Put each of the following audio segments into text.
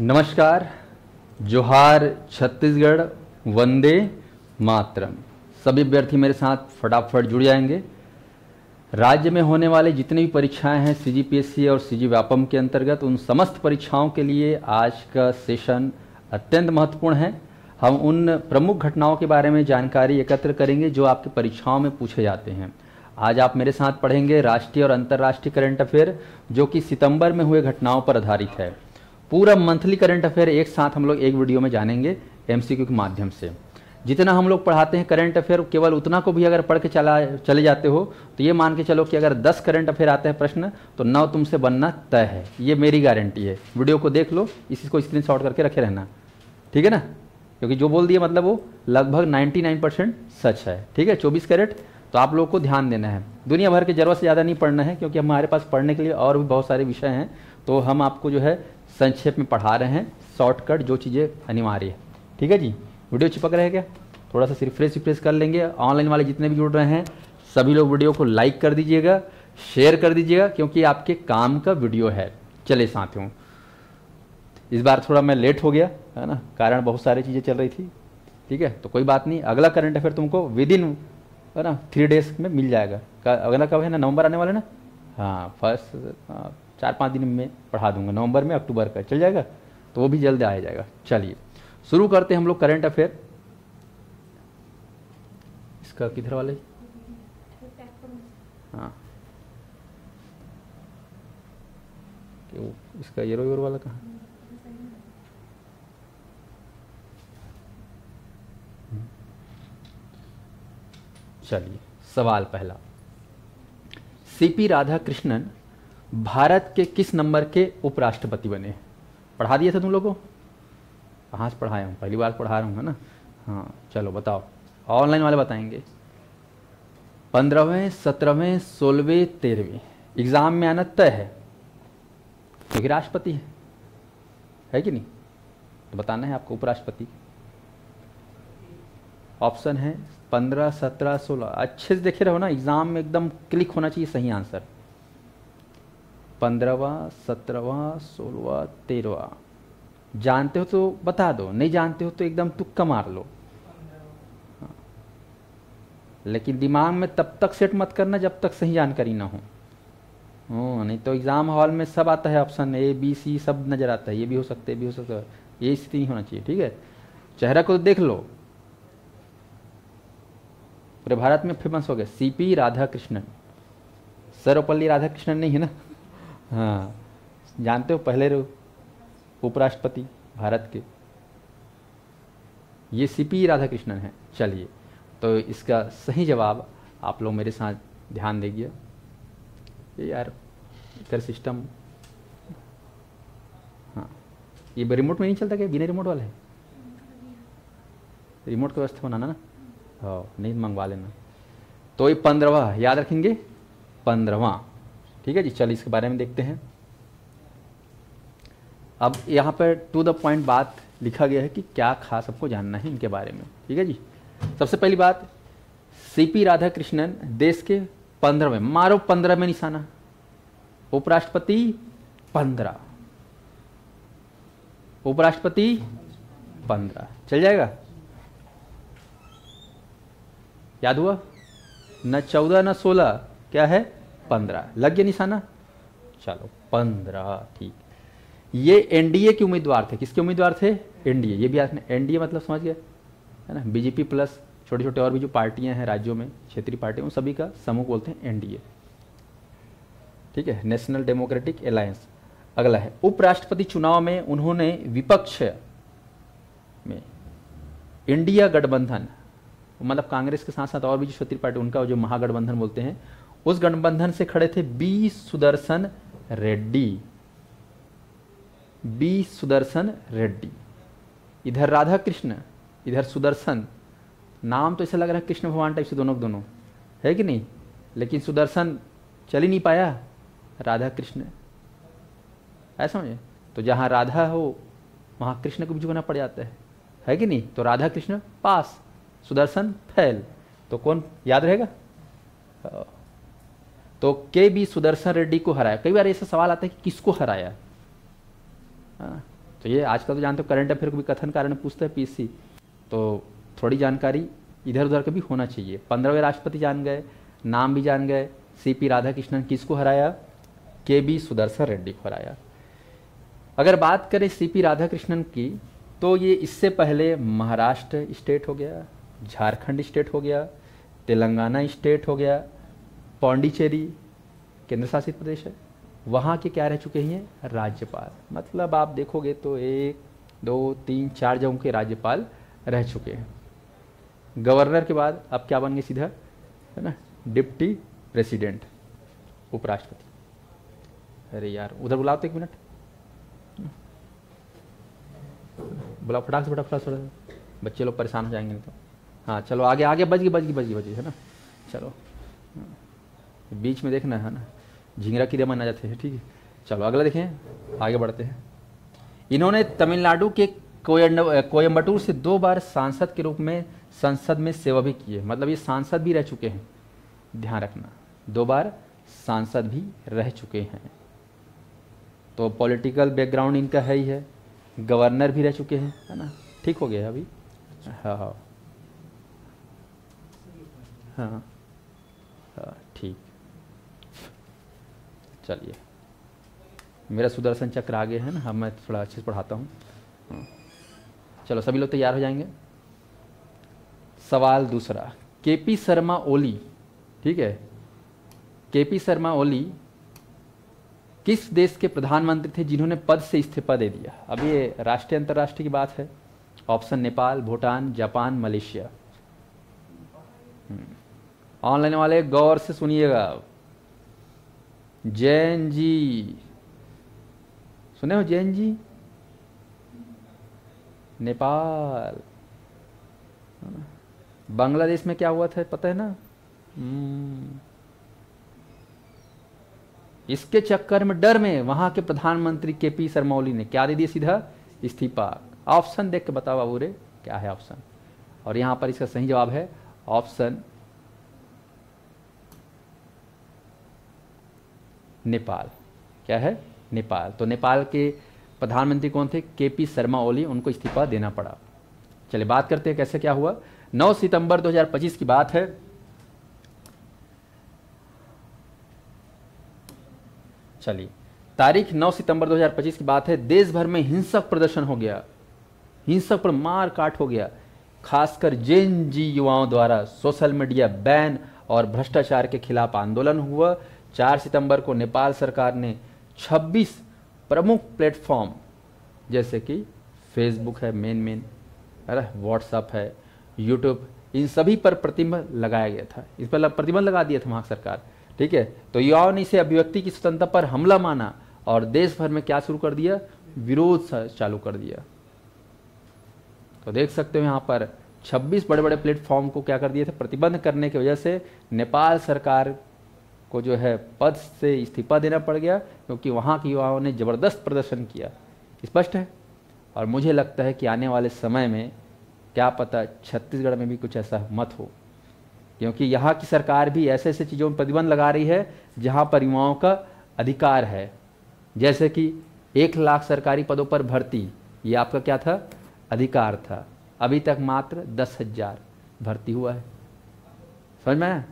नमस्कार, जोहार छत्तीसगढ़, वंदे मातरम। सभी अभ्यर्थी मेरे साथ फटाफट जुड़ जाएंगे। राज्य में होने वाले जितनी भी परीक्षाएं हैं सीजीपीएससी और सीजी व्यापम के अंतर्गत, उन समस्त परीक्षाओं के लिए आज का सेशन अत्यंत महत्वपूर्ण है। हम उन प्रमुख घटनाओं के बारे में जानकारी एकत्र करेंगे जो आपकी परीक्षाओं में पूछे जाते हैं। आज आप मेरे साथ पढ़ेंगे राष्ट्रीय और अंतर्राष्ट्रीय करंट अफेयर, जो कि सितंबर में हुए घटनाओं पर आधारित है। पूरा मंथली करंट अफेयर एक साथ हम लोग एक वीडियो में जानेंगे एमसीक्यू के माध्यम से। जितना हम लोग पढ़ाते हैं करंट अफेयर, केवल उतना को भी अगर पढ़ के चले जाते हो तो ये मान के चलो कि अगर 10 करंट अफेयर आते हैं प्रश्न तो 9 तुमसे बनना तय है। ये मेरी गारंटी है। वीडियो को देख लो, इसी को स्क्रीनशॉट करके रखे रहना, ठीक है ना, क्योंकि जो बोल दिया मतलब वो लगभग 99% सच है। ठीक है, 24 कैरेट। तो आप लोगों को ध्यान देना है, दुनिया भर के जरूरत से ज़्यादा नहीं पढ़ना है, क्योंकि हमारे पास पढ़ने के लिए और भी बहुत सारे विषय हैं। तो हम आपको जो है संक्षेप में पढ़ा रहे हैं, शॉर्टकट जो चीज़ें अनिवार्य है। ठीक है जी, वीडियो चिपक रहे क्या? थोड़ा सा रिफ्रेश कर लेंगे। ऑनलाइन वाले जितने भी जुड़ रहे हैं सभी लोग वीडियो को लाइक कर दीजिएगा, शेयर कर दीजिएगा, क्योंकि आपके काम का वीडियो है। चले साथियों, इस बार थोड़ा मैं लेट हो गया है ना, कारण बहुत सारी चीज़ें चल रही थी। ठीक है, तो कोई बात नहीं, अगला करंट अफेयर तुमको विदिन है ना 3 डेज में मिल जाएगा। अगला कब है ना, नवंबर आने वाला ना। हाँ, फर्स्ट 4-5 दिन में पढ़ा दूंगा, नवंबर में अक्टूबर का चल जाएगा, तो वो भी जल्द आ जाएगा। चलिए शुरू करते हैं हम लोग करंट अफेयर। इसका किधर वाले? हाँ, इसका येरो वाला कहाँ? चलिए, सवाल पहला, सीपी राधाकृष्णन भारत के किस नंबर के उपराष्ट्रपति बने? पढ़ा दिया था तुम लोगों को? कहाँ से पढ़ाया हूँ? पहली बार पढ़ा रहा हूँ, है ना। हाँ चलो बताओ, ऑनलाइन वाले बताएंगे। 15वें, 17वें, 16वें, 13वें एग्जाम में आना तय है, क्योंकि राष्ट्रपति है कि नहीं, तो बताना है आपको उपराष्ट्रपति। ऑप्शन है 15, 17, 16। अच्छे से देखे रहो ना, एग्जाम में एकदम क्लिक होना चाहिए सही आंसर। 15वां, 17वां, 16वां, 13वां। जानते हो तो बता दो, नहीं जानते हो तो एकदम तुक्का मार लो। हाँ। लेकिन दिमाग में तब तक सेट मत करना जब तक सही जानकारी ना हो। नहीं तो एग्जाम हॉल में सब आता है, ऑप्शन ए बी सी सब नजर आता है, ये भी हो सकते, भी हो सकता है। ये स्थिति नहीं होना चाहिए। ठीक है, चेहरा को तो देख लो। पूरे भारत में फेमस हो गए सीपी राधाकृष्णन। सर्वपल्ली राधाकृष्णन नहीं है ना। हाँ, जानते हो पहले उपराष्ट्रपति भारत के ये सीपी राधाकृष्णन है। चलिए, तो इसका सही जवाब आप लोग मेरे साथ ध्यान देंगे। ये यार इधर सिस्टम, हाँ ये रिमोट में नहीं चलता क्या? बिना रिमोट वाला है, रिमोट की व्यवस्था बनाना ना। हाँ, नहीं मंगवा लेना। तो ये 15वां याद रखेंगे, 15वां। ठीक है जी, चलिए इसके बारे में देखते हैं। अब यहाँ पर टू द पॉइंट बात लिखा गया है कि क्या खास आपको जानना है इनके बारे में। ठीक है जी, सबसे पहली बात, सीपी राधाकृष्णन देश के 15वें, मारो 15 में निशाना, उपराष्ट्रपति 15, उपराष्ट्रपति 15। चल जाएगा, याद हुआ न 14 न 16, क्या है 15, लग गया निशाना। चलो 15, ठीक। ये एनडीए के उम्मीदवार थे। किसके उम्मीदवार थे? एनडीए। ये भी आपने एनडीए मतलब समझ गया है ना, बीजेपी प्लस छोटे छोटे और भी जो पार्टियां हैं राज्यों में, क्षेत्रीय पार्टियां, उन सभी का समूह बोलते हैं एनडीए। ठीक है, नेशनल डेमोक्रेटिक अलायंस। अगला है, उपराष्ट्रपति चुनाव में उन्होंने विपक्ष में इंडिया गठबंधन, मतलब कांग्रेस के साथ साथ और भी जो क्षेत्रीय पार्टी, उनका जो महागठबंधन बोलते हैं, उस गठबंधन से खड़े थे बी सुदर्शन रेड्डी। बी सुदर्शन रेड्डी। इधर राधा कृष्ण, इधर सुदर्शन। नाम तो ऐसा लग रहा है कृष्ण भगवान टाइप से, दोनों के दोनों है कि नहीं, लेकिन सुदर्शन चल ही नहीं पाया, राधा कृष्ण ऐसा समझे। तो जहां राधा हो वहां कृष्ण को भी झुकना पड़ जाता है कि नहीं। तो राधा कृष्ण पास, सुदर्शन फेल, तो कौन याद रहेगा? तो के बी सुदर्शन रेड्डी को हराया। कई बार ऐसा सवाल आता है कि किसको हराया। तो ये आजकल तो जानते हो करंट अफेयर को भी कथन कारण पूछता है पीएससी, तो थोड़ी जानकारी इधर उधर का भी होना चाहिए। 15वें राष्ट्रपति जान गए, नाम भी जान गए। सीपी राधाकृष्णन किसको हराया? केबी सुदर्शन रेड्डी को हराया। अगर बात करें सीपी राधाकृष्णन की, तो ये इससे पहले महाराष्ट्र स्टेट हो गया, झारखंड स्टेट हो गया, तेलंगाना स्टेट हो गया, पौंडीचेरी केंद्र शासित प्रदेश है, वहाँ के क्या रह चुके हैं? राज्यपाल। मतलब आप देखोगे तो 1 2 3 4 जगहों के राज्यपाल रह चुके हैं। गवर्नर के बाद अब क्या बन गए सीधा, है ना, डिप्टी प्रेसिडेंट, उपराष्ट्रपति। अरे यार उधर बुलाओ तो 1 मिनट, बुलाओ फटाक से, फटाक से, बच्चे लोग परेशान हो जाएंगे नहीं तो। हाँ चलो आगे आगे, बज गई है ना। चलो बीच में देखना है ना, झिंगरा कीड़े मन आ जाते हैं। ठीक है, चलो अगला देखें, आगे बढ़ते हैं। इन्होंने तमिलनाडु के कोयम्बटूर से 2 बार सांसद के रूप में संसद में सेवा भी की है। मतलब ये सांसद भी रह चुके हैं, ध्यान रखना, 2 बार सांसद भी रह चुके हैं। तो पॉलिटिकल बैकग्राउंड इनका है ही है। गवर्नर भी रह चुके हैं, है ना। ठीक हो गया अभी। हाँ हाँ हाँ हाँ ठीक। चलिए मेरा सुदर्शन चक्र आगे है ना, मैं थोड़ा अच्छे से पढ़ाता हूँ। चलो सभी लोग तैयार हो जाएंगे। सवाल दूसरा, केपी शर्मा ओली, ठीक है, केपी शर्मा ओली किस देश के प्रधानमंत्री थे जिन्होंने पद से इस्तीफा दे दिया? अब ये राष्ट्रीय अंतर्राष्ट्रीय की बात है। Option Nepal, Bhutan, Japan, Malaysia. Online वाले गौर से सुनिएगा। जैन जी, सुने हो जैन जी? नेपाल। बांग्लादेश में क्या हुआ था पता है ना? इसके चक्कर में, डर में, वहां के प्रधानमंत्री केपी शर्मा ओली ने क्या दे दिया? सीधा इस्तीफा। ऑप्शन देख के बताओ बाबू रे, क्या है ऑप्शन? और यहां पर इसका सही जवाब है ऑप्शन नेपाल। क्या है? नेपाल। तो नेपाल के प्रधानमंत्री कौन थे? केपी शर्मा ओली। उनको इस्तीफा देना पड़ा। चलिए बात करते हैं कैसे क्या हुआ। 9 सितंबर 2025 की बात है। चलिए तारीख 9 सितंबर 2025 की बात है। देश भर में हिंसक प्रदर्शन हो गया, हिंसक पर मार काट हो गया। खासकर जेन जी युवाओं द्वारा सोशल मीडिया बैन और भ्रष्टाचार के खिलाफ आंदोलन हुआ। 4 सितंबर को नेपाल सरकार ने 26 प्रमुख प्लेटफॉर्म जैसे कि फेसबुक है, मेन अरे व्हाट्सअप है, यूट्यूब, इन सभी पर प्रतिबंध लगाया गया था। इस पर प्रतिबंध लगा दिया था वहाँ सरकार। ठीक है, तो युवाओं ने इसे अभिव्यक्ति की स्वतंत्रता पर हमला माना और देश भर में क्या शुरू कर दिया? विरोध चालू कर दिया। तो देख सकते हो यहाँ पर 26 बड़े बड़े प्लेटफॉर्म को क्या कर दिए थे? प्रतिबंध करने की वजह से नेपाल सरकार को जो है पद से इस्तीफा देना पड़ गया, क्योंकि वहाँ के युवाओं ने ज़बरदस्त प्रदर्शन किया। स्पष्ट है। और मुझे लगता है कि आने वाले समय में क्या पता छत्तीसगढ़ में भी कुछ ऐसा मत हो, क्योंकि यहाँ की सरकार भी ऐसे ऐसे चीज़ों में प्रतिबंध लगा रही है जहाँ पर युवाओं का अधिकार है। जैसे कि 1 लाख सरकारी पदों पर भर्ती, ये आपका क्या था? अधिकार था। अभी तक मात्र 10,000 भर्ती हुआ है। समझ में आया?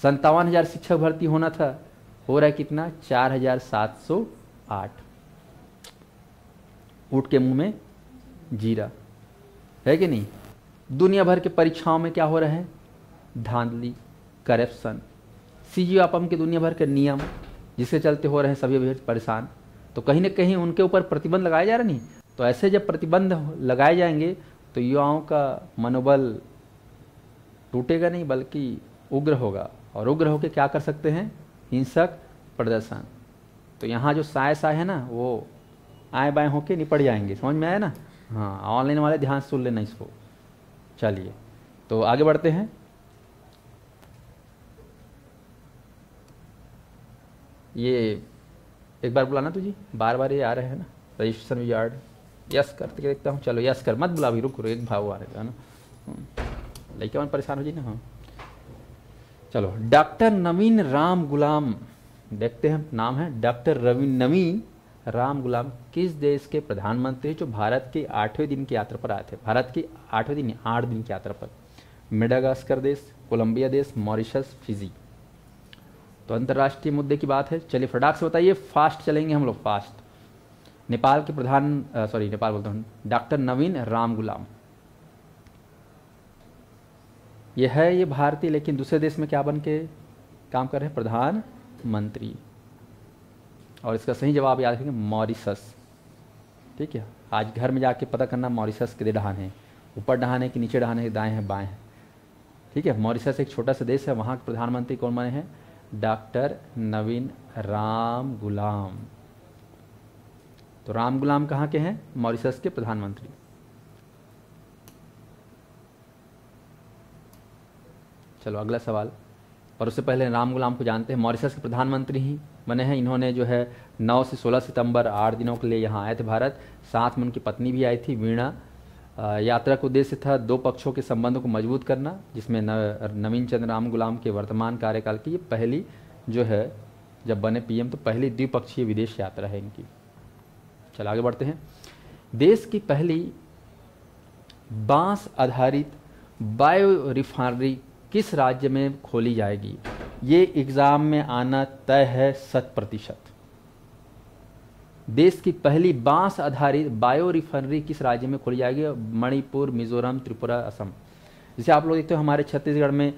57,000 शिक्षक भर्ती होना था, हो रहा है कितना? 4,708। ऊँट के मुंह में जीरा है कि नहीं? दुनिया भर के परीक्षाओं में क्या हो रहा है? धांधली, करप्शन, सीजीआपम के दुनिया भर के नियम, जिसके चलते हो रहे हैं सभी अभी परेशान। तो कहीं ना कहीं उनके ऊपर प्रतिबंध लगाए जा रहे नहीं। तो ऐसे जब प्रतिबंध लगाए जाएंगे तो युवाओं का मनोबल टूटेगा नहीं, बल्कि उग्र होगा। और उग्र होकर क्या कर सकते हैं? हिंसक प्रदर्शन। तो यहाँ जो साय है ना, वो आए बाएँ होके निपट जाएंगे। समझ में आया ना? हाँ, ऑनलाइन वाले ध्यान से सुन लेना इसको। चलिए तो आगे बढ़ते हैं। ये एक बार बुलाना तुझे, बार बार ये आ रहे हैं ना रजिस्ट्रेशन यार्ड। यस करते देखता हूँ। चलो यस कर, मत बुला भी, रुक एक भाव आ रहे है ना, लड़के मन परेशान हो जाए ना। हाँ चलो, डॉक्टर नवीन राम गुलाम, देखते हैं नाम है डॉक्टर नवीन राम गुलाम किस देश के प्रधानमंत्री जो भारत के 8वें दिन की यात्रा पर आए थे? भारत की 8वें दिन 8 दिन की यात्रा पर। मेडागास्कर देश, कोलंबिया देश, मॉरिशस, फिजी। तो अंतर्राष्ट्रीय मुद्दे की बात है। चलिए फटाक से बताइए, फास्ट चलेंगे हम लोग, फास्ट। नेपाल के नेपाल बोलता हूँ, डॉक्टर नवीन राम गुलाम। ये है ये भारतीय, लेकिन दूसरे देश में क्या बन के काम कर रहे हैं? प्रधानमंत्री। और इसका सही जवाब याद रखेंगे, मॉरिशस। ठीक है, आज घर में जाके पता करना मॉरिशस कितने डहान है, ऊपर डहान है कि नीचे डहान है, दाएं हैं बाएं हैं। ठीक है, मॉरिशस एक छोटा सा देश है, वहाँ के प्रधानमंत्री कौन बने हैं? डॉक्टर नवीन राम गुलाम। तो राम गुलाम कहाँ के हैं? मॉरिशस के प्रधानमंत्री। चलो अगला सवाल। और उससे पहले राम गुलाम को जानते हैं, मॉरिशस के प्रधानमंत्री ही बने हैं। इन्होंने जो है 9 से 16 सितंबर 8 दिनों के लिए यहाँ आए थे भारत। साथ में उनकी पत्नी भी आई थी, वीणा। यात्रा का उद्देश्य था दो पक्षों के संबंधों को मजबूत करना, जिसमें नवीन चंद्र राम गुलाम के वर्तमान कार्यकाल की ये पहली जो है, जब बने पीएम तो पहली द्विपक्षीय विदेश यात्रा है इनकी। चल आगे बढ़ते हैं। देश की पहली बांस आधारित बायो रिफाइनरी किस राज्य में खोली जाएगी? ये एग्जाम में आना तय है 100%। देश की पहली बांस आधारित बायो रिफाइनरी किस राज्य में खोली जाएगी? मणिपुर, मिजोरम, त्रिपुरा, असम। जैसे आप लोग देखते हो हमारे छत्तीसगढ़ में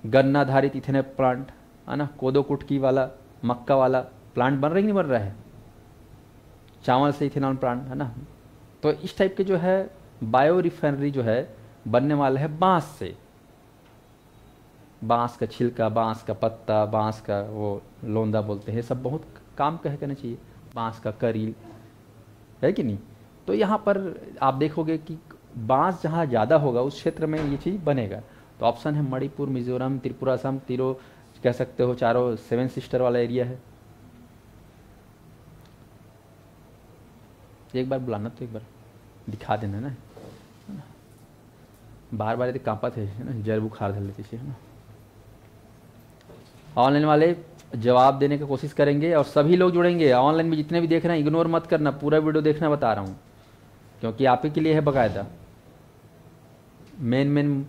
गन्ना आधारित इथेनॉल प्लांट है ना, कोदो कुटकी वाला, मक्का वाला प्लांट बन रहा है कि नहीं बन रहा है? चावल से इथेनॉल प्लांट है ना। तो इस टाइप के जो है बायो रिफाइनरी जो है बनने वाला है बांस से। बांस का छिलका, बांस का पत्ता, बांस का वो लोंदा बोलते हैं, सब बहुत काम कहे करना चाहिए। बांस का करी है कि नहीं? तो यहाँ पर आप देखोगे कि बांस जहाँ ज़्यादा होगा उस क्षेत्र में ये चीज़ बनेगा। तो ऑप्शन है मणिपुर, मिजोरम, त्रिपुरा, असम। तीनों कह सकते हो, चारों 7 सिस्टर वाला एरिया है। एक बार बुलाना तो एक बार दिखा देना ना, बार बार यदि कांपा थे है ना, जर बुखार धर लेती है ना। ऑनलाइन वाले जवाब देने की कोशिश करेंगे और सभी लोग जुड़ेंगे। ऑनलाइन में जितने भी देख रहे हैं इग्नोर मत करना, पूरा वीडियो देखना बता रहा हूँ, क्योंकि आप ही के लिए है बकायदा। मेन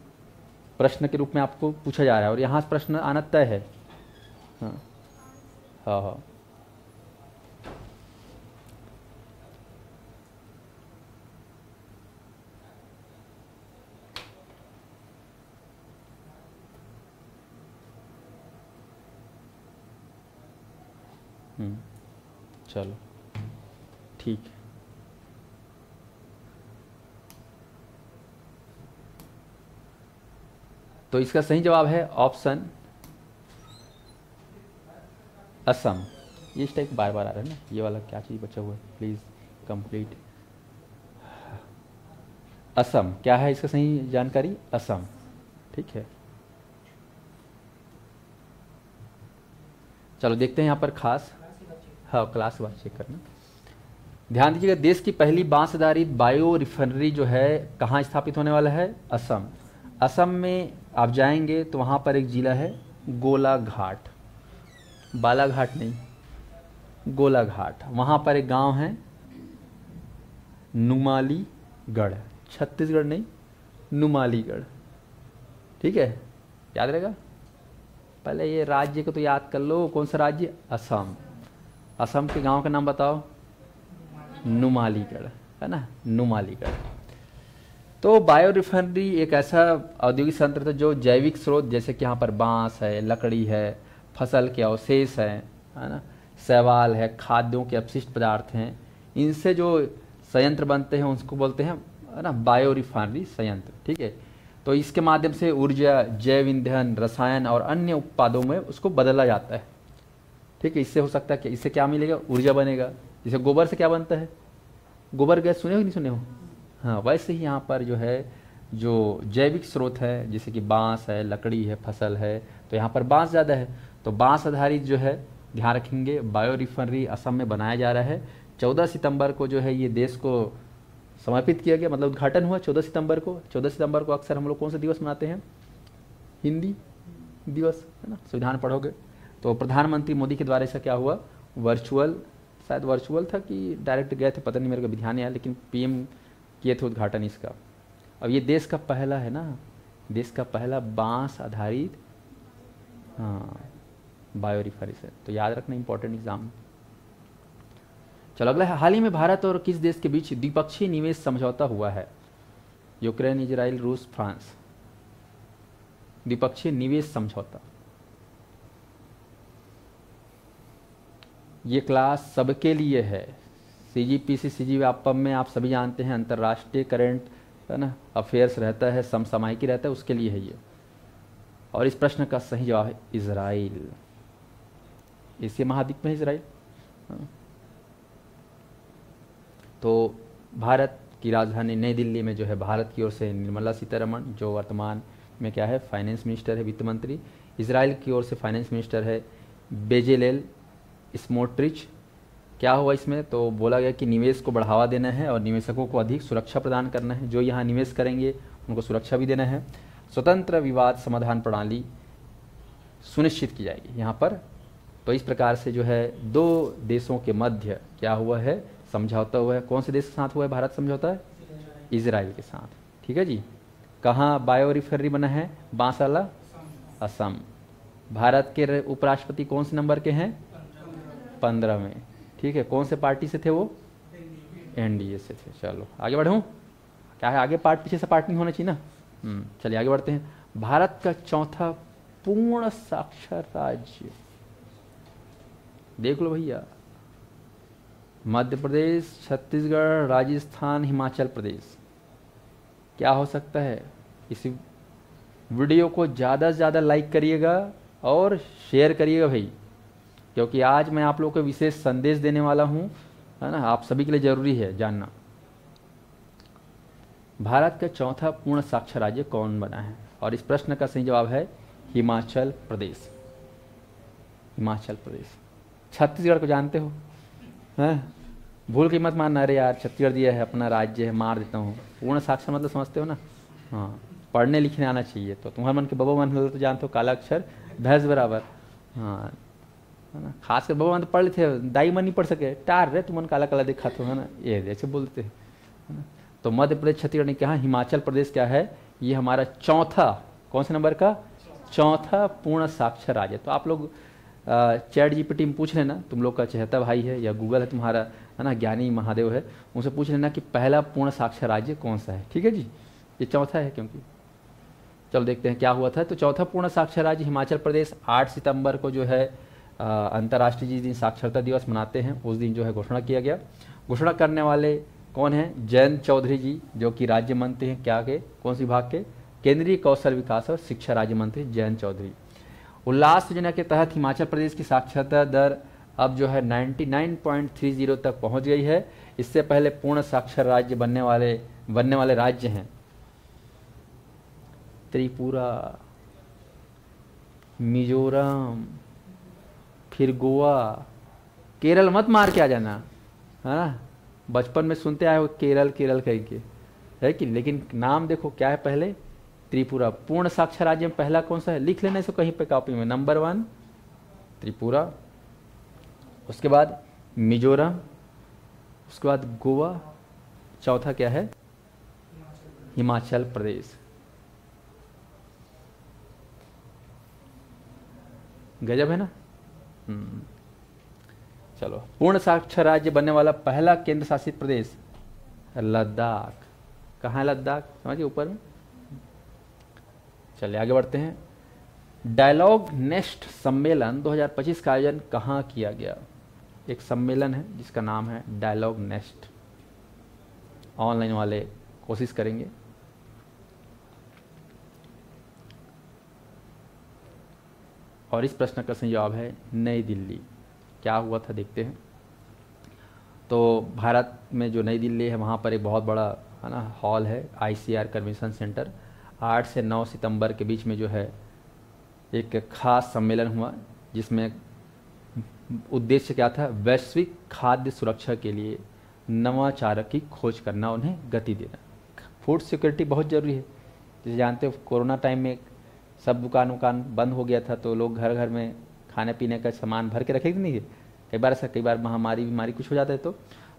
प्रश्न के रूप में आपको पूछा जा रहा है और यहाँ से प्रश्न आना तय है। हाँ हाँ हाँ। चलो ठीक है। तो इसका सही जवाब है ऑप्शन असम। ये इस टाइप बार बार आ रहा है ना, ये वाला क्या चीज़ बचा हुआ है, प्लीज़ कंप्लीट। असम क्या है इसका सही जानकारी? असम। ठीक है, चलो देखते हैं यहाँ पर खास। हाँ, क्लास बात चेक करना। ध्यान दीजिएगा, देश की पहली बांस आधारित बायो रिफाइनरी जो है कहाँ स्थापित होने वाला है? असम। असम में आप जाएंगे तो वहाँ पर एक जिला है गोलाघाट, बालाघाट नहीं, गोलाघाट। वहाँ पर एक गांव है नुमालीगढ़, छत्तीसगढ़ नहीं, नुमालीगढ़। ठीक है, याद रहेगा। पहले ये राज्य को तो याद कर लो, कौन सा राज्य? असम। असम के गांव का नाम बताओ? नुमालीगढ़, है ना, नुमालीगढ़। तो बायो रिफाइनरी एक ऐसा औद्योगिक संयंत्र था जो जैविक स्रोत, जैसे कि यहाँ पर बांस है, लकड़ी है, फसल के अवशेष है ना, शैवाल है, खाद्यों के अपशिष्ट पदार्थ हैं, इनसे जो संयंत्र बनते हैं उसको बोलते हैं है ना बायो रिफाइनरी संयंत्र। ठीक है, तो इसके माध्यम से ऊर्जा, जैव ईंधन, रसायन और अन्य उत्पादों में उसको बदला जाता है। ठीक है, इससे हो सकता है कि इससे क्या मिलेगा? ऊर्जा बनेगा। जैसे गोबर से क्या बनता है? गोबर गैस सुने हो नहीं सुने हो? हाँ, वैसे ही यहाँ पर जो है जो जैविक स्रोत है, जैसे कि बांस है, लकड़ी है, फसल है, तो यहाँ पर बांस ज़्यादा है। तो बांस आधारित जो है, ध्यान रखेंगे, बायो रिफाइनरी असम में बनाया जा रहा है। 14 सितंबर को जो है ये देश को समर्पित किया गया, मतलब उद्घाटन हुआ 14 सितंबर को। 14 सितंबर को अक्सर हम लोग कौन सा दिवस मनाते हैं? हिंदी दिवस, है ना, संविधान पढ़ोगे तो। प्रधानमंत्री मोदी के द्वारा इसका क्या हुआ? वर्चुअल शायद वर्चुअल था कि डायरेक्ट गए थे, पता नहीं, मेरे को भी ध्यान नहीं आया, लेकिन पीएम किए थे उद्घाटन इसका। अब ये देश का पहला है ना, देश का पहला बांस आधारित हाँ बायो रिफरेंस, तो याद रखना, इंपॉर्टेंट एग्जाम। चलो अगला है, हाल ही में भारत और किस देश के बीच द्विपक्षीय निवेश समझौता हुआ है? यूक्रेन, इजराइल, रूस, फ्रांस। द्विपक्षीय निवेश समझौता। ये क्लास सबके लिए है। सीजीपीसी सीजीव्यापम में आप सभी जानते हैं अंतर्राष्ट्रीय करंट है ना अफेयर्स रहता है, समसामयिकी रहता है, उसके लिए है ये। और इस प्रश्न का सही जवाब है इजराइल। एशिया महाद्वीप में इजराइल। तो भारत की राजधानी नई दिल्ली में जो है भारत की ओर से निर्मला सीतारमण, जो वर्तमान में क्या है फाइनेंस मिनिस्टर है, वित्त मंत्री। इजराइल की ओर से फाइनेंस मिनिस्टर है बेजेलेल स्मोट्रिच। क्या हुआ इसमें? तो बोला गया कि निवेश को बढ़ावा देना है और निवेशकों को अधिक सुरक्षा प्रदान करना है, जो यहाँ निवेश करेंगे उनको सुरक्षा भी देना है। स्वतंत्र विवाद समाधान प्रणाली सुनिश्चित की जाएगी यहाँ पर। तो इस प्रकार से जो है दो देशों के मध्य क्या हुआ है, समझौता हुआ है। कौन से देश के साथ हुआ है भारत समझौता? है इजराइल के साथ। ठीक है जी। कहाँ बायो रिफाइनरी बना है? बांसाला, असम। भारत के उपराष्ट्रपति कौन से नंबर के हैं? 15 में। ठीक है। कौन से पार्टी से थे वो? एनडीए से थे। चलो आगे बढ़ूँ। क्या है आगे पार्ट, पीछे से पार्ट नहीं होना चाहिए ना। चलिए आगे बढ़ते हैं। भारत का चौथा पूर्ण साक्षर राज्य, देख लो भैया, मध्य प्रदेश, छत्तीसगढ़, राजस्थान, हिमाचल प्रदेश। क्या हो सकता है? इस वीडियो को ज़्यादा से ज़्यादा लाइक करिएगा और शेयर करिएगा भाई, क्योंकि आज मैं आप लोगों को विशेष संदेश देने वाला हूँ, है ना। आप सभी के लिए ज़रूरी है जानना। भारत का चौथा पूर्ण साक्षर राज्य कौन बना है? और इस प्रश्न का सही जवाब है हिमाचल प्रदेश। हिमाचल प्रदेश। छत्तीसगढ़ को जानते हो? हैं? भूल के मत मानना, अरे यार छत्तीसगढ़ दिया है, अपना राज्य है, मार देता हूँ। पूर्ण साक्षर मतलब समझते हो ना? हाँ, पढ़ने लिखने आना चाहिए। तो तुम्हारे मन के बबो मन हो तो जानते हो, काला अक्षर भैंस बराबर। हाँ, है ना। खासकर बबो मन तो पढ़ लेते, दाई मन नहीं पढ़ सके, टार रे तुमन काला काला देखा तो, है ना, ये ऐसे बोलते हैं। तो मध्य प्रदेश, छत्तीसगढ़ ने कहा, हिमाचल प्रदेश क्या है? ये हमारा चौथा, कौन से नंबर का? चौथा पूर्ण साक्षर राज्य। तो आप लोग चैट जीपीटी में पूछ लेना, तुम लोग का चहेता भाई है या गूगल है तुम्हारा, है ना, ज्ञानी महादेव है, उनसे पूछ लेना कि पहला पूर्ण साक्षर राज्य कौन सा है। ठीक है जी, ये चौथा है क्योंकि। चलो देखते हैं क्या हुआ था। तो चौथा पूर्ण साक्षर राज्य हिमाचल प्रदेश 8 सितंबर को जो है अंतर्राष्ट्रीय जिस दिन साक्षरता दिवस मनाते हैं उस दिन जो है घोषणा किया गया। घोषणा करने वाले कौन हैं? जयंत चौधरी जी, जो कि राज्य मंत्री हैं क्या के, कौन से विभाग के? केंद्रीय कौशल विकास और शिक्षा राज्य मंत्री जयंत चौधरी। उल्लास योजना के तहत हिमाचल प्रदेश की साक्षरता दर अब जो है 99.30 तक पहुंच गई है। इससे पहले पूर्ण साक्षर राज्य बनने वाले राज्य हैं त्रिपुरा, मिजोरम, फिर गोवा। केरल मत मार के आ जाना, है ना। बचपन में सुनते आए हो केरल केरल कह के, है कि, लेकिन नाम देखो क्या है पहले? त्रिपुरा। पूर्ण साक्षर राज्य में पहला कौन सा है? लिख लेना इसको कहीं पे कॉपी में। नंबर 1 त्रिपुरा, उसके बाद मिजोरम, उसके बाद गोवा, चौथा क्या है? हिमाचल प्रदेश। गजब है ना। चलो, पूर्ण साक्षर राज्य बनने वाला पहला केंद्र शासित प्रदेश लद्दाख। कहाँ है लद्दाख? समझिए ऊपर में। चलिए आगे बढ़ते हैं। डायलॉग नेस्ट सम्मेलन 2025 का आयोजन कहाँ किया गया? एक सम्मेलन है जिसका नाम है डायलॉग नेस्ट। ऑनलाइन वाले कोशिश करेंगे। और इस प्रश्न का सही जवाब है नई दिल्ली। क्या हुआ था देखते हैं। तो भारत में जो नई दिल्ली है वहाँ पर एक बहुत बड़ा, है ना, हॉल है, ICR कन्वेंशन सेंटर। 8 से 9 सितंबर के बीच में जो है एक खास सम्मेलन हुआ, जिसमें उद्देश्य क्या था? वैश्विक खाद्य सुरक्षा के लिए नवाचार की खोज करना, उन्हें गति देना। फूड सिक्योरिटी बहुत ज़रूरी है। जैसे जानते हो कोरोना टाइम में सब दुकान बंद हो गया था, तो लोग घर घर में खाने पीने का सामान भर के रखे नहीं है, कई बार महामारी बीमारी कुछ हो जाता है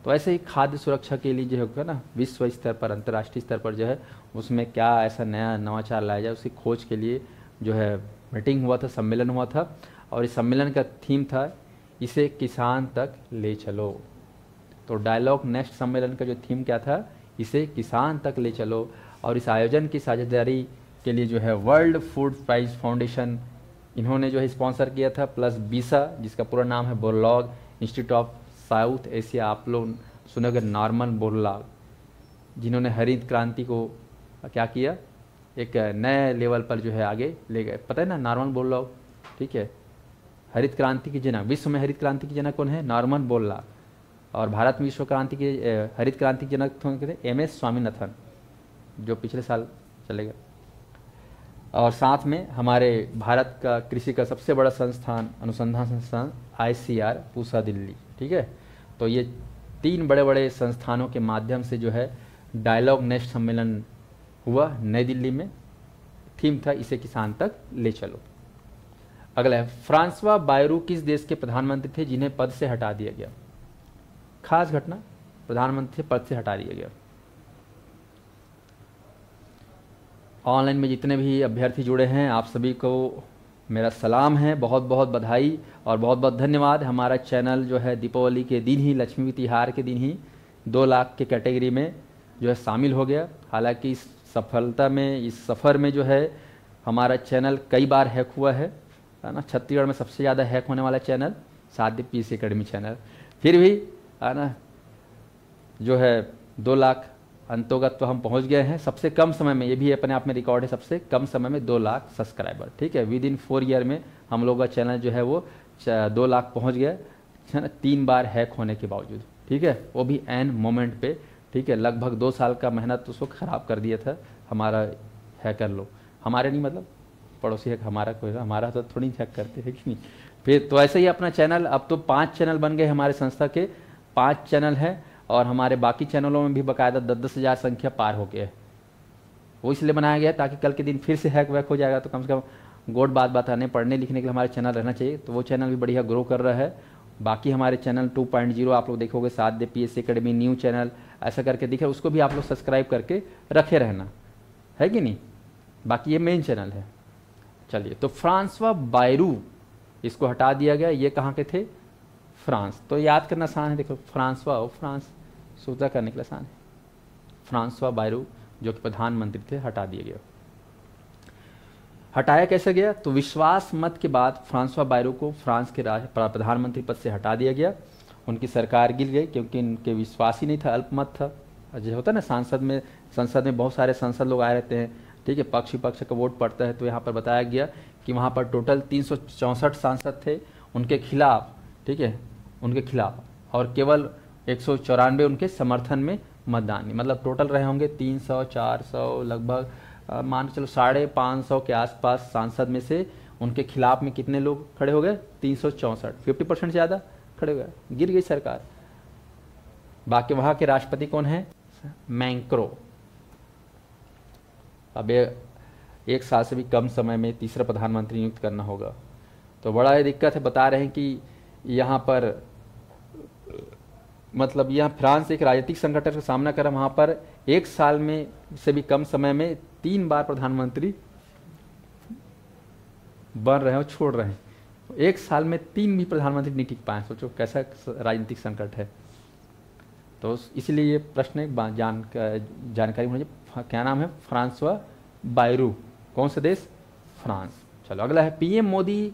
तो ऐसे ही खाद्य सुरक्षा के लिए जो होगा ना, विश्व स्तर पर अंतर्राष्ट्रीय स्तर पर जो है उसमें क्या ऐसा नया नवाचार लाया जाए, उसकी खोज के लिए जो है मीटिंग हुआ था, सम्मेलन हुआ था। और इस सम्मेलन का थीम था इसे किसान तक ले चलो। तो डायलॉग नेक्स्ट सम्मेलन का जो थीम क्या था, इसे किसान तक ले चलो। और इस आयोजन की साझेदारी के लिए जो है वर्ल्ड फूड प्राइज फाउंडेशन इन्होंने जो है स्पॉन्सर किया था, प्लस बीसा जिसका पूरा नाम है Borlaug institute of south Asia, आप लोग सुनोगे नॉर्मन बोरलॉग, जिन्होंने हरित क्रांति को क्या किया, एक नए लेवल पर जो है आगे ले गए। पता है ना नॉर्मन बोरलॉग, ठीक है, हरित क्रांति की जनक, विश्व में हरित क्रांति की जनक कौन है, नॉर्मन बोरलॉग। और भारत में विश्व क्रांति के हरित क्रांति के जनक थे MS स्वामीनाथन, जो पिछले साल चले गए। और साथ में हमारे भारत का कृषि का सबसे बड़ा संस्थान, अनुसंधान संस्थान ICR पूसा दिल्ली, ठीक है। तो ये 3 बड़े बड़े संस्थानों के माध्यम से जो है डायलॉग नेक्स्ट सम्मेलन हुआ नई दिल्ली में। थीम था इसे किसान तक ले चलो। अगला है, फ्रांसवा बायरू किस देश के प्रधानमंत्री थे जिन्हें पद से हटा दिया गया। खास घटना, प्रधानमंत्री पद से हटा दिया गया। ऑनलाइन में जितने भी अभ्यर्थी जुड़े हैं आप सभी को मेरा सलाम है, बहुत बहुत बधाई और बहुत बहुत धन्यवाद। हमारा चैनल जो है दीपावली के दिन ही, लक्ष्मी तिहार के दिन ही 2 लाख के कैटेगरी में जो है शामिल हो गया। हालांकि इस सफलता में, इस सफ़र में जो है हमारा चैनल कई बार हैक हुआ है ना। छत्तीसगढ़ में सबसे ज़्यादा हैक होने वाला चैनल साध्य PC एकेडमी चैनल, फिर भी है ना जो है 2 लाख अंतोगत तो हम पहुंच गए हैं सबसे कम समय में। ये भी अपने आप में रिकॉर्ड है, सबसे कम समय में 2 लाख सब्सक्राइबर, ठीक है। विद इन 4 ईयर में हम लोग का चैनल जो है वो 2 लाख पहुंच गया है ना, 3 बार हैक होने के बावजूद, ठीक है, वो भी एन मोमेंट पे, ठीक है। लगभग 2 साल का मेहनत उसको ख़राब कर दिया था हमारा हैकर लोग, हमारे नहीं मतलब पड़ोसी है, हमारा कोई, हमारा तो थोड़ी हैक करते हैं कि नहीं। फिर तो ऐसे ही अपना चैनल, अब तो 5 चैनल बन गए हमारे संस्था के, 5 चैनल हैं और हमारे बाकी चैनलों में भी बाकायदा 10-10 हज़ार संख्या पार हो गया है। वो इसलिए बनाया गया ताकि कल के दिन फिर से हैक वैक हो जाएगा तो कम से कम गोड बात बताने, पढ़ने लिखने के लिए हमारे चैनल रहना चाहिए। तो वो चैनल भी बढ़िया ग्रो कर रहा है। बाकी हमारे चैनल 2.0 आप लोग देखोगे, साध्य PSC एकेडमी न्यू चैनल ऐसा करके दिखे, उसको भी आप लोग सब्सक्राइब करके रखे रहना, है कि नहीं। बाकी ये मेन चैनल है। चलिए, तो फ्रांसवा बायरू इसको हटा दिया गया। ये कहाँ के थे, फ्रांस। तो याद करना आसान है, देखो फ्रांसवा और फ्रांस सोचा करने के लिए आसान है। फ्रांसवा बायरू जो कि प्रधानमंत्री थे हटा दिया गया। हटाया कैसे गया, तो विश्वास मत के बाद फ्रांसवा बायरू को फ्रांस के प्रधानमंत्री पद से हटा दिया गया। उनकी सरकार गिर गई क्योंकि उनके विश्वास ही नहीं था, अल्पमत था। जो होता है ना संसद में बहुत सारे सांसद लोग आए रहते हैं, ठीक है, पक्ष विपक्ष का वोट पड़ता है। तो यहाँ पर बताया गया कि वहाँ पर टोटल 364 सांसद थे उनके खिलाफ, ठीक है, उनके खिलाफ, और केवल 194 उनके समर्थन में मतदान। मतलब टोटल रहे होंगे 300-400 लगभग, मान के चलो 550 के आसपास सांसद में से उनके खिलाफ में कितने लोग खड़े हो गए, 364, 50% ज़्यादा खड़े हो गए, गिर गई सरकार। बाकी वहाँ के राष्ट्रपति कौन है, मैक्रों। अब 1 साल से भी कम समय में तीसरा प्रधानमंत्री नियुक्त करना होगा, तो बड़ा ही दिक्कत है। बता रहे हैं कि यहाँ पर मतलब यहाँ फ्रांस एक राजनीतिक संकट का सामना कर रहा है। वहाँ पर 1 साल में से भी कम समय में 3 बार प्रधानमंत्री बन रहे हैं और छोड़ रहे हैं। 1 साल में 3 भी प्रधानमंत्री नहीं टिक पाए, सोचो कैसा राजनीतिक संकट है। तो इसलिए ये प्रश्न एक जानकारी होनी चाहिए। क्या नाम है, फ्रांसवा बायरू, कौन सा देश, फ्रांस। चलो अगला है, PM मोदी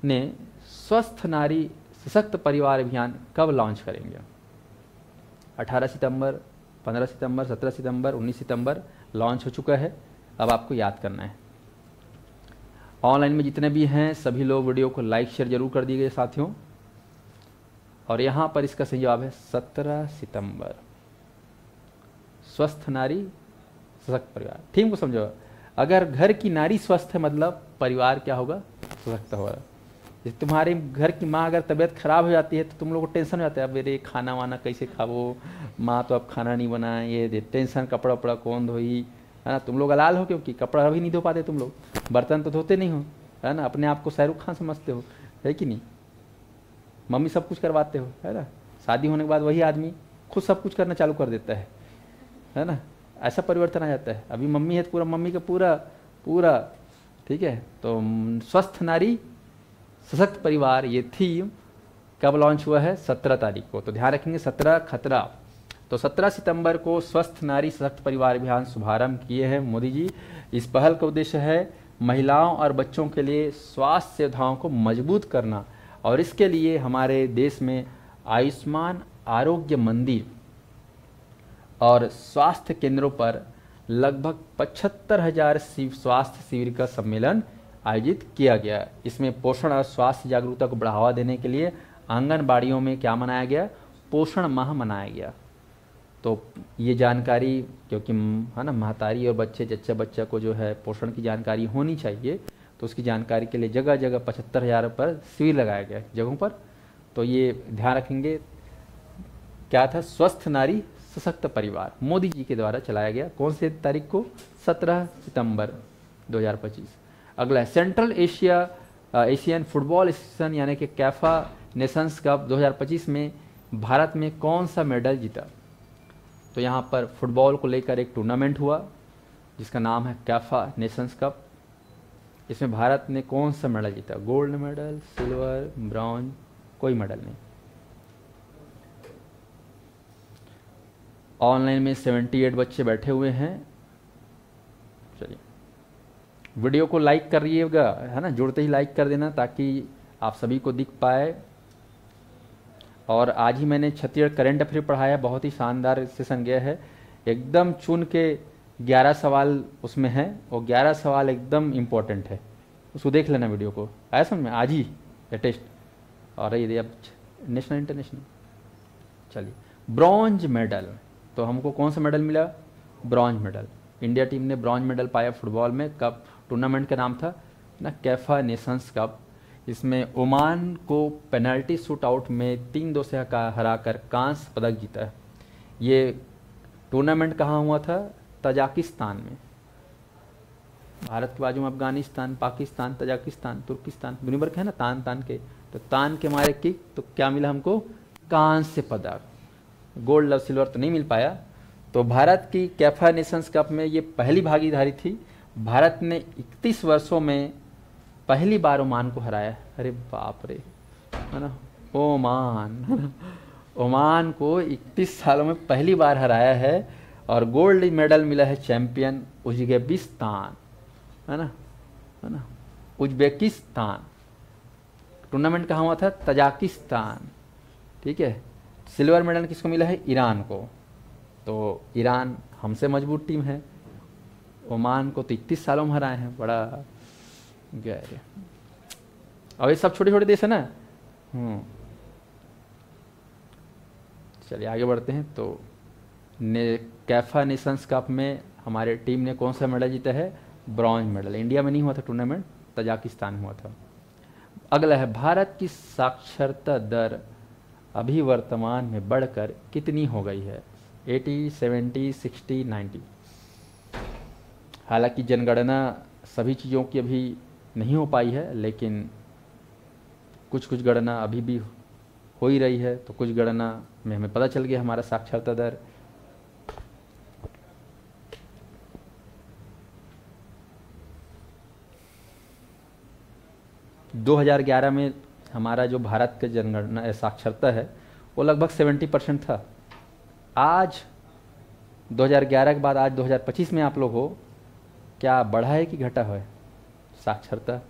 ने स्वस्थ नारी सशक्त परिवार अभियान कब लॉन्च करेंगे। 18 सितंबर, 15 सितंबर, 17 सितंबर, 19 सितंबर लॉन्च हो चुका है। अब आपको याद करना है। ऑनलाइन में जितने भी हैं सभी लोग वीडियो को लाइक शेयर जरूर कर दीजिए साथियों। और यहाँ पर इसका सही जवाब है 17 सितंबर। स्वस्थ नारी सशक्त परिवार, थीम को समझो। अगर घर की नारी स्वस्थ है मतलब परिवार क्या होगा, सशक्त होगा। जैसे तुम्हारे घर की माँ अगर तबीयत खराब हो जाती है तो तुम लोग को टेंशन हो जाता है, अब मेरे खाना वाना कैसे खाओ, माँ तो अब खाना नहीं बनाए, ये टेंशन, कपड़ा वपड़ा कौन धोई, है ना। तुम लोग अलाल हो क्योंकि कपड़ा भी नहीं धो पाते, तुम लोग बर्तन तो धोते नहीं हो, है ना, अपने आप को शाहरुख खान समझते हो, है कि नहीं। मम्मी सब कुछ करवाते हो, है ना। शादी होने के बाद वही आदमी खुद सब कुछ करना चालू कर देता है ना। ऐसा परिवर्तन आ जाता है। अभी मम्मी है तो पूरा मम्मी का पूरा पूरा, ठीक है। तो स्वस्थ नारी सशक्त परिवार, ये थीम कब लॉन्च हुआ है? 17 तारीख को। तो ध्यान रखेंगे 17 खतरा। तो 17 सितंबर को स्वस्थ नारी सशक्त परिवार अभियान शुभारंभ किए हैं मोदी जी। इस पहल का उद्देश्य है महिलाओं और बच्चों के लिए स्वास्थ्य सुविधाओं को मजबूत करना, और इसके लिए हमारे देश में आयुष्मान आरोग्य मंदिर और स्वास्थ्य केंद्रों पर लगभग 75,000 स्वास्थ्य शिविर का सम्मेलन आयोजित किया गया। इसमें पोषण और स्वास्थ्य जागरूकता को बढ़ावा देने के लिए आंगनबाड़ियों में क्या मनाया गया? पोषण माह मनाया गया। तो ये जानकारी, क्योंकि है ना महतारी और जच्चा बच्चा को जो है पोषण की जानकारी होनी चाहिए, तो उसकी जानकारी के लिए जगह जगह 75,000 पर शिविर लगाया गया जगहों पर। तो ये ध्यान रखेंगे, क्या था? स्वस्थ नारी सशक्त परिवार, मोदी जी के द्वारा चलाया गया। कौन से तारीख को? 17 सितंबर 2025। अगला है सेंट्रल एशियन फुटबॉल एसोसिएशन यानी कि कैफा नेशंस कप 2025 में भारत में कौन सा मेडल जीता? तो यहाँ पर फुटबॉल को लेकर एक टूर्नामेंट हुआ जिसका नाम है कैफा नेशंस कप। इसमें भारत ने कौन सा मेडल जीता? गोल्ड मेडल, सिल्वर, ब्रॉन्ज, कोई मेडल नहीं। ऑनलाइन में 78 बच्चे बैठे हुए हैं। चलिए, वीडियो को लाइक करिएगा, है ना, जुड़ते ही लाइक कर देना ताकि आप सभी को दिख पाए। और आज ही मैंने छत्तीसगढ़ करंट अफेयर पढ़ाया, बहुत ही शानदार सेशन गया है। एकदम चुन के 11 सवाल उसमें हैं और 11 सवाल एकदम इम्पोर्टेंट है, उसको देख लेना वीडियो को। आया समझ में? आज ही लेटेस्ट। और ये अब नेशनल इंटरनेशनल। चलिए, ब्रॉन्ज मेडल, तो हमको कौन सा मेडल मिला? Bronze medal. इंडिया टीम ने ब्रॉन्ज मेडल पाया फुटबॉल में। कब? टूर्नामेंट का नाम था ना कैफा नेशंस कप। इसमें ओमान को पेनल्टी शूट आउट में 3-2 से हराकर कांस्य पदक जीता है। ये टूर्नामेंट कहाँ हुआ था? तजाकिस्तान में। भारत के बाजू में अफगानिस्तान, पाकिस्तान, तजाकिस्तान, तुर्किस्तान, दुनिया भर के है ना तान तान के। तो तान के मारे किक, तो क्या मिला हमको? कांस्य पदक। गोल्ड और सिल्वर तो नहीं मिल पाया। तो भारत की कैफा नेशंस कप में ये पहली भागीदारी थी। भारत ने 31 वर्षों में पहली बार ओमान को हराया। अरे बाप रे, है ना, ओमान को 31 सालों में पहली बार हराया है। और गोल्ड मेडल मिला है चैंपियन उज्बेकिस्तान, है ना, उज्बेकिस्तान। टूर्नामेंट कहाँ हुआ था? तजाकिस्तान, ठीक है। सिल्वर मेडल किसको मिला है? ईरान को। तो ईरान हमसे मजबूत टीम है। ओमान को तो 31 सालों में हराए हैं, बड़ा गहरे। और ये सब छोटे छोटे देश है ना। चलिए आगे बढ़ते हैं। तो कैफा नेशंस कप में हमारे टीम ने कौन सा मेडल जीता है? Bronze medal. इंडिया में नहीं हुआ था टूर्नामेंट, तजाकिस्तान में हुआ था। अगला है, भारत की साक्षरता दर अभी वर्तमान में बढ़कर कितनी हो गई है? 80, 70, 60, 90। हालांकि जनगणना सभी चीज़ों की अभी नहीं हो पाई है, लेकिन कुछ कुछ गणना अभी भी हो ही रही है। तो कुछ गणना में हमें पता चल गया हमारा साक्षरता दर। – 2011 में हमारा जो भारत का जनगणना साक्षरता है वो लगभग 70% था। आज 2011 के बाद आज 2025 में आप लोग हो, क्या बढ़ा है कि घटा है? साक्षरता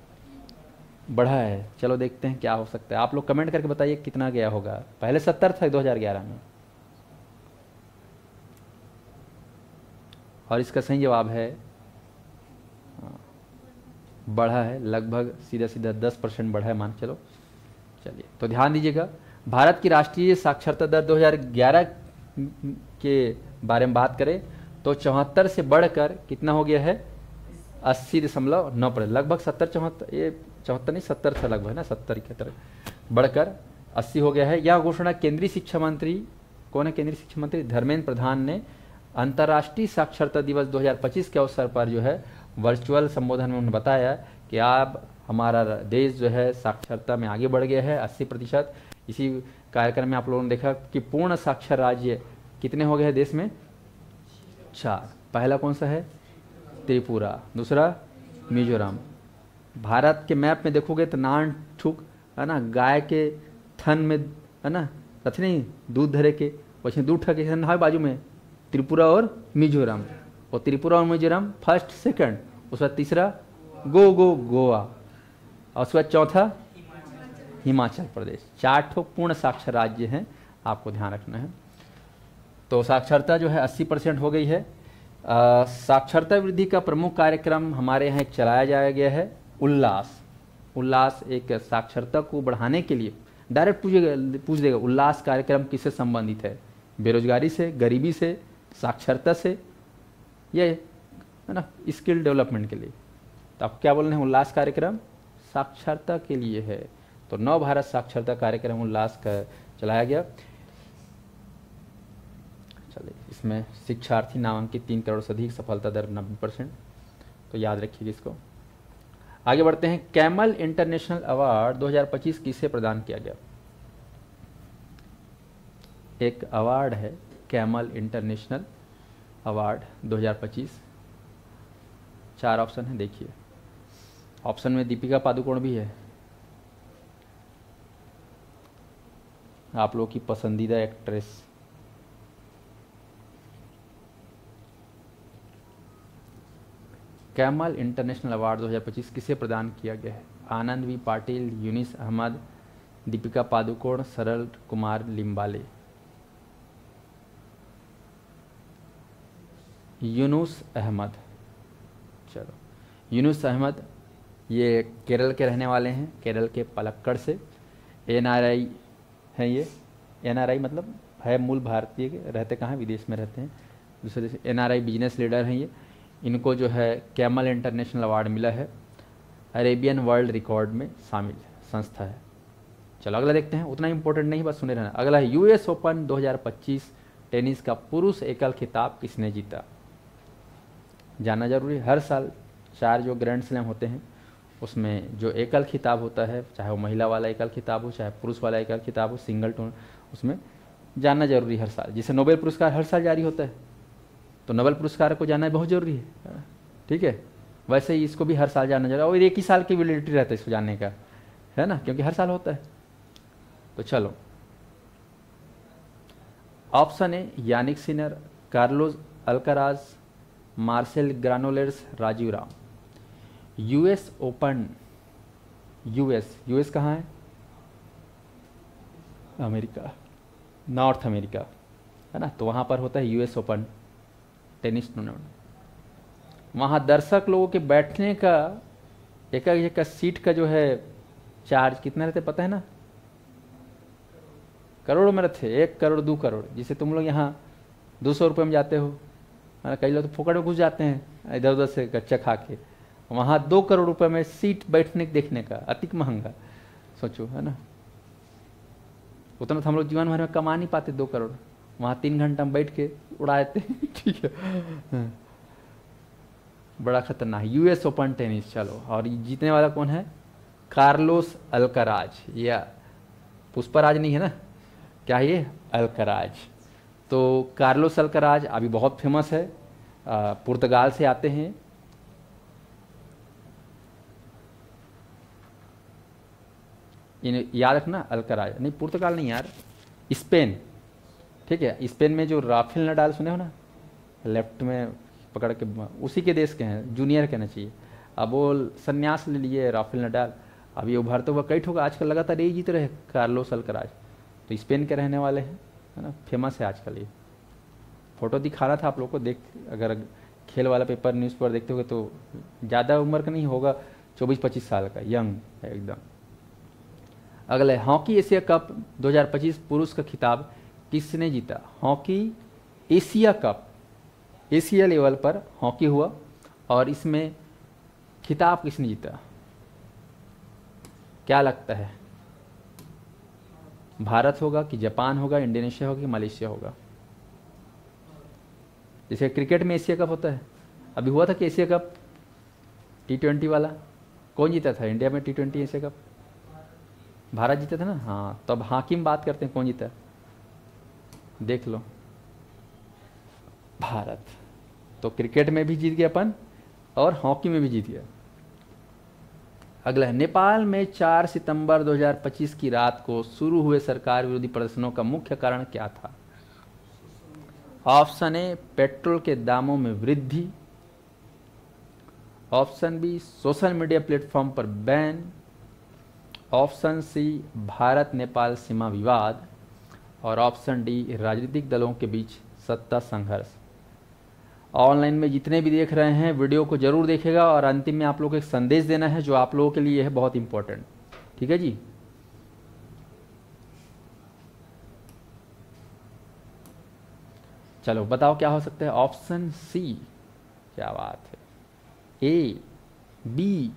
बढ़ा है। चलो देखते हैं क्या हो सकता है। आप लोग कमेंट करके बताइए कितना गया होगा। पहले 70 था 2011 में। और इसका सही जवाब है बढ़ा है, लगभग सीधा सीधा 10% बढ़ा है, मान चलो। चलिए, तो ध्यान दीजिएगा, भारत की राष्ट्रीय साक्षरता दर 2011 के बारे में बात करें तो 74 से बढ़कर कितना हो गया है? 80.9%। लगभग 74, ये 74 नहीं 70 था लगभग, ना 70-71, बढ़कर 80 हो गया है। यह घोषणा केंद्रीय शिक्षा मंत्री, कौन है केंद्रीय शिक्षा मंत्री? धर्मेंद्र प्रधान ने अंतर्राष्ट्रीय साक्षरता दिवस 2025 के अवसर पर जो है वर्चुअल संबोधन में उन्होंने बताया कि अब हमारा देश जो है साक्षरता में आगे बढ़ गया है 80%। इसी कार्यक्रम में आप लोगों ने देखा कि पूर्ण साक्षर राज्य कितने हो गए हैं देश में? 4। पहला कौन सा है? त्रिपुरा, दूसरा मिजोरम। भारत के मैप में देखोगे तो नान ठुक है ना, गाय के थन में है ना, रथ नहीं दूध धरे के वैसे दूध ठके है बाजू में त्रिपुरा और मिजोरम, और त्रिपुरा और मिजोरम फर्स्ट सेकंड, उसके बाद तीसरा गोवा, और उसके बाद चौथा हिमाचल प्रदेश। 4 ठो पूर्ण साक्षर राज्य हैं, आपको ध्यान रखना है। तो साक्षरता जो है 80% हो गई है। साक्षरता वृद्धि का प्रमुख कार्यक्रम हमारे यहाँ एक चलाया जाया गया है उल्लास एक साक्षरता को बढ़ाने के लिए। डायरेक्ट पूछ देगा उल्लास कार्यक्रम किससे संबंधित है? बेरोजगारी से, गरीबी से, साक्षरता से, ये है ना स्किल डेवलपमेंट के लिए। तो आप क्या बोल रहे हैं? उल्लास कार्यक्रम साक्षरता के लिए है। तो नव भारत साक्षरता कार्यक्रम उल्लास का चलाया गया। चलिए, इसमें शिक्षार्थी नामांकित 3 करोड़ से अधिक, सफलता दर 90%। तो याद रखिएगा इसको। आगे बढ़ते हैं। कैमल इंटरनेशनल अवार्ड 2025 किसे प्रदान किया गया? एक अवार्ड है कैमल इंटरनेशनल अवार्ड 2025। 4 ऑप्शन है, देखिए। ऑप्शन में दीपिका पादुकोण भी है, आप लोगों की पसंदीदा एक्ट्रेस। कैमल इंटरनेशनल अवार्ड 2025 किसे प्रदान किया गया है? आनंद वी पाटिल, यूनिस अहमद, दीपिका पादुकोण, सरल कुमार लिम्बाले। यूनुस अहमद। चलो, यूनुस अहमद ये केरल के रहने वाले हैं, केरल के पलक्कड़ से। NRI हैं ये। NRI मतलब है मूल भारतीय के, रहते कहाँ? विदेश में रहते हैं, दूसरे देश। NRI बिजनेस लीडर हैं ये। इनको जो है कैमल इंटरनेशनल अवार्ड मिला है, अरेबियन वर्ल्ड रिकॉर्ड में शामिल संस्था है। चलो अगला देखते हैं, उतना इंपॉर्टेंट नहीं, बस सुने रहना। अगला है US ओपन 2025 टेनिस का पुरुष एकल खिताब किसने जीता? जानना जरूरी है। हर साल 4 जो ग्रैंड स्लैम होते हैं उसमें जो एकल खिताब होता है, चाहे वो महिला वाला एकल खिताब हो, चाहे पुरुष वाला एकल खिताब हो, सिंगल टूर्नामेंट, उसमें जानना जरूरी है हर साल। जैसे नोबेल पुरस्कार हर साल जारी होता है, तो नोबेल पुरस्कार को जानना बहुत जरूरी है, ठीक है। वैसे ही इसको भी हर साल जानना जरूरी है, और एक ही साल की वैलिडिटी रहता है इसको जानने का, है ना, क्योंकि हर साल होता है। तो चलो, option A Jannik Sinner, Carlos Alcaraz, Marcel Granollers, Rajeev Ram. US open, US कहाँ है? अमेरिका, नॉर्थ अमेरिका, है ना। तो वहाँ पर होता है US ओपन टेनिस टूर्नामेंट। वहाँ दर्शक लोगों के बैठने का एक सीट का जो है चार्ज कितना रहते पता है ना? करोड़ों में रहते, 1 करोड़ 2 करोड़। जिसे तुम लोग यहाँ 200 रुपये में जाते हो, है ना, कई लोग तो फोकट में घुस जाते हैं इधर उधर से गच्चा खा के। वहाँ 2 करोड़ रुपए में सीट बैठने देखने का, अतिक महंगा, सोचो, है ना। उतना तो हम लोग जीवन भर में कमा नहीं पाते 2 करोड़, वहाँ 3 घंटा में बैठ के उड़ा देते ठीक है, बड़ा खतरनाक। US open tennis. चलो, और जीतने वाला कौन है? कार्लोस अल्काराज, या पुष्पराज नहीं है ना, क्या है ये? अल्काराज। तो कार्लोस अल्काराज अभी बहुत फेमस है, पुर्तगाल से आते हैं। याद रखना, अल्काराज नहीं, पुर्तगाल नहीं यार, स्पेन, ठीक है। स्पेन में जो राफेल नडाल सुने हो ना, लेफ्ट में पकड़ के, उसी के देश के हैं, जूनियर कहना चाहिए। अब वो संन्यास ले लिए राफेल नडाल, अभी उभरते हुए कई ठोक आजकल लगातार यही जीत रहे कार्लोस अल्काराज। तो स्पेन के रहने वाले हैं, है ना, फेमस है आजकल ये। फोटो दिखा रहा था आप लोग को, देख, अगर खेल वाला पेपर न्यूज़ पर देखते होगे तो ज़्यादा उम्र का नहीं होगा, 24-25 साल का, यंग है एकदम। अगला है हॉकी एशिया कप 2025 पुरुष का खिताब किसने जीता? Hockey Asia cup, Asia level पर हॉकी हुआ, और इसमें खिताब किसने जीता? क्या लगता है? भारत होगा कि जापान होगा, इंडोनेशिया होगा कि मलेशिया होगा? जैसे क्रिकेट में एशिया कप होता है, अभी हुआ था कि एशिया कप T20 वाला, कौन जीता था इंडिया में T20 एशिया कप? भारत जीते थे ना, हाँ। तो अब हाकिम बात करते हैं, कौन जीता? देख लो, भारत। तो क्रिकेट में भी जीत गया अपन और हॉकी में भी जीत गया। अगला है, नेपाल में 4 सितंबर 2025 की रात को शुरू हुए सरकार विरोधी प्रदर्शनों का मुख्य कारण क्या था? ऑप्शन ए, पेट्रोल के दामों में वृद्धि। Option B, social media platform पर ban. Option C, Bharat Nepal सीमा विवाद। और ऑप्शन डी, राजनीतिक दलों के बीच सत्ता संघर्ष। ऑनलाइन में जितने भी देख रहे हैं वीडियो को जरूर देखेगा और अंतिम में आप लोग को एक संदेश देना है जो आप लोगों के लिए है बहुत इंपॉर्टेंट। ठीक है जी। चलो बताओ क्या हो सकता है? ऑप्शन सी, क्या बात है, ए, बी,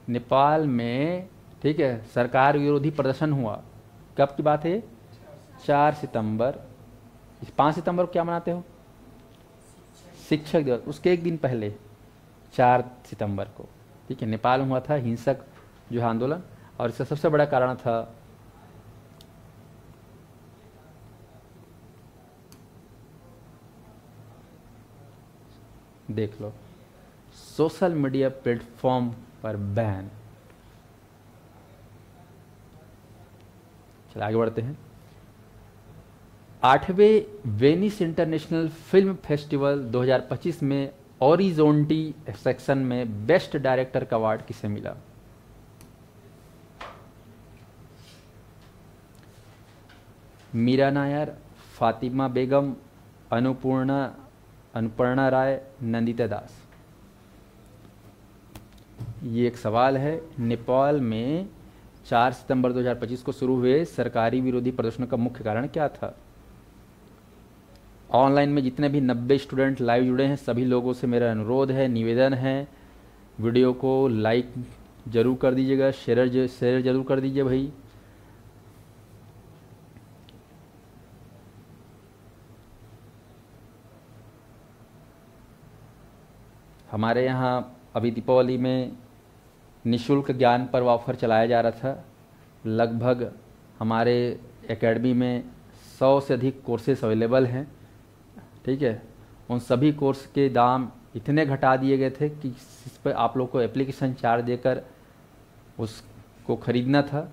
नेपाल में, ठीक है, सरकार विरोधी प्रदर्शन हुआ। कब की बात है? 4 सितंबर। 5 सितंबर को क्या मनाते हो? शिक्षक दिवस। उसके एक दिन पहले 4 सितंबर को, ठीक है, नेपाल में हुआ था हिंसक जो है आंदोलन। और इसका सबसे बड़ा कारण था देख लो, सोशल मीडिया प्लेटफॉर्म पर बैन। चलिए आगे बढ़ते हैं। 8वें वेनिस इंटरनेशनल फिल्म फेस्टिवल 2025 में ओरिजोंटी सेक्शन में बेस्ट डायरेक्टर का अवार्ड किसे मिला? मीरा नायर, फातिमा बेगम, अनुपर्णा राय, नंदिता दास। ये एक सवाल है। नेपाल में 4 सितंबर 2025 को शुरू हुए सरकारी विरोधी प्रदर्शनों का मुख्य कारण क्या था? ऑनलाइन में जितने भी 90 स्टूडेंट लाइव जुड़े हैं सभी लोगों से मेरा अनुरोध है, निवेदन है, वीडियो को लाइक जरूर कर दीजिएगा, शेयर जरूर कर दीजिए भाई। हमारे यहाँ अभी दीपावली में निःशुल्क ज्ञान पर्व ऑफर चलाया जा रहा था। लगभग हमारे एकेडमी में 100 से अधिक कोर्सेस अवेलेबल हैं, ठीक है। उन सभी कोर्स के दाम इतने घटा दिए गए थे कि इस पर आप लोग को एप्लीकेशन चार्ज देकर उसको ख़रीदना था।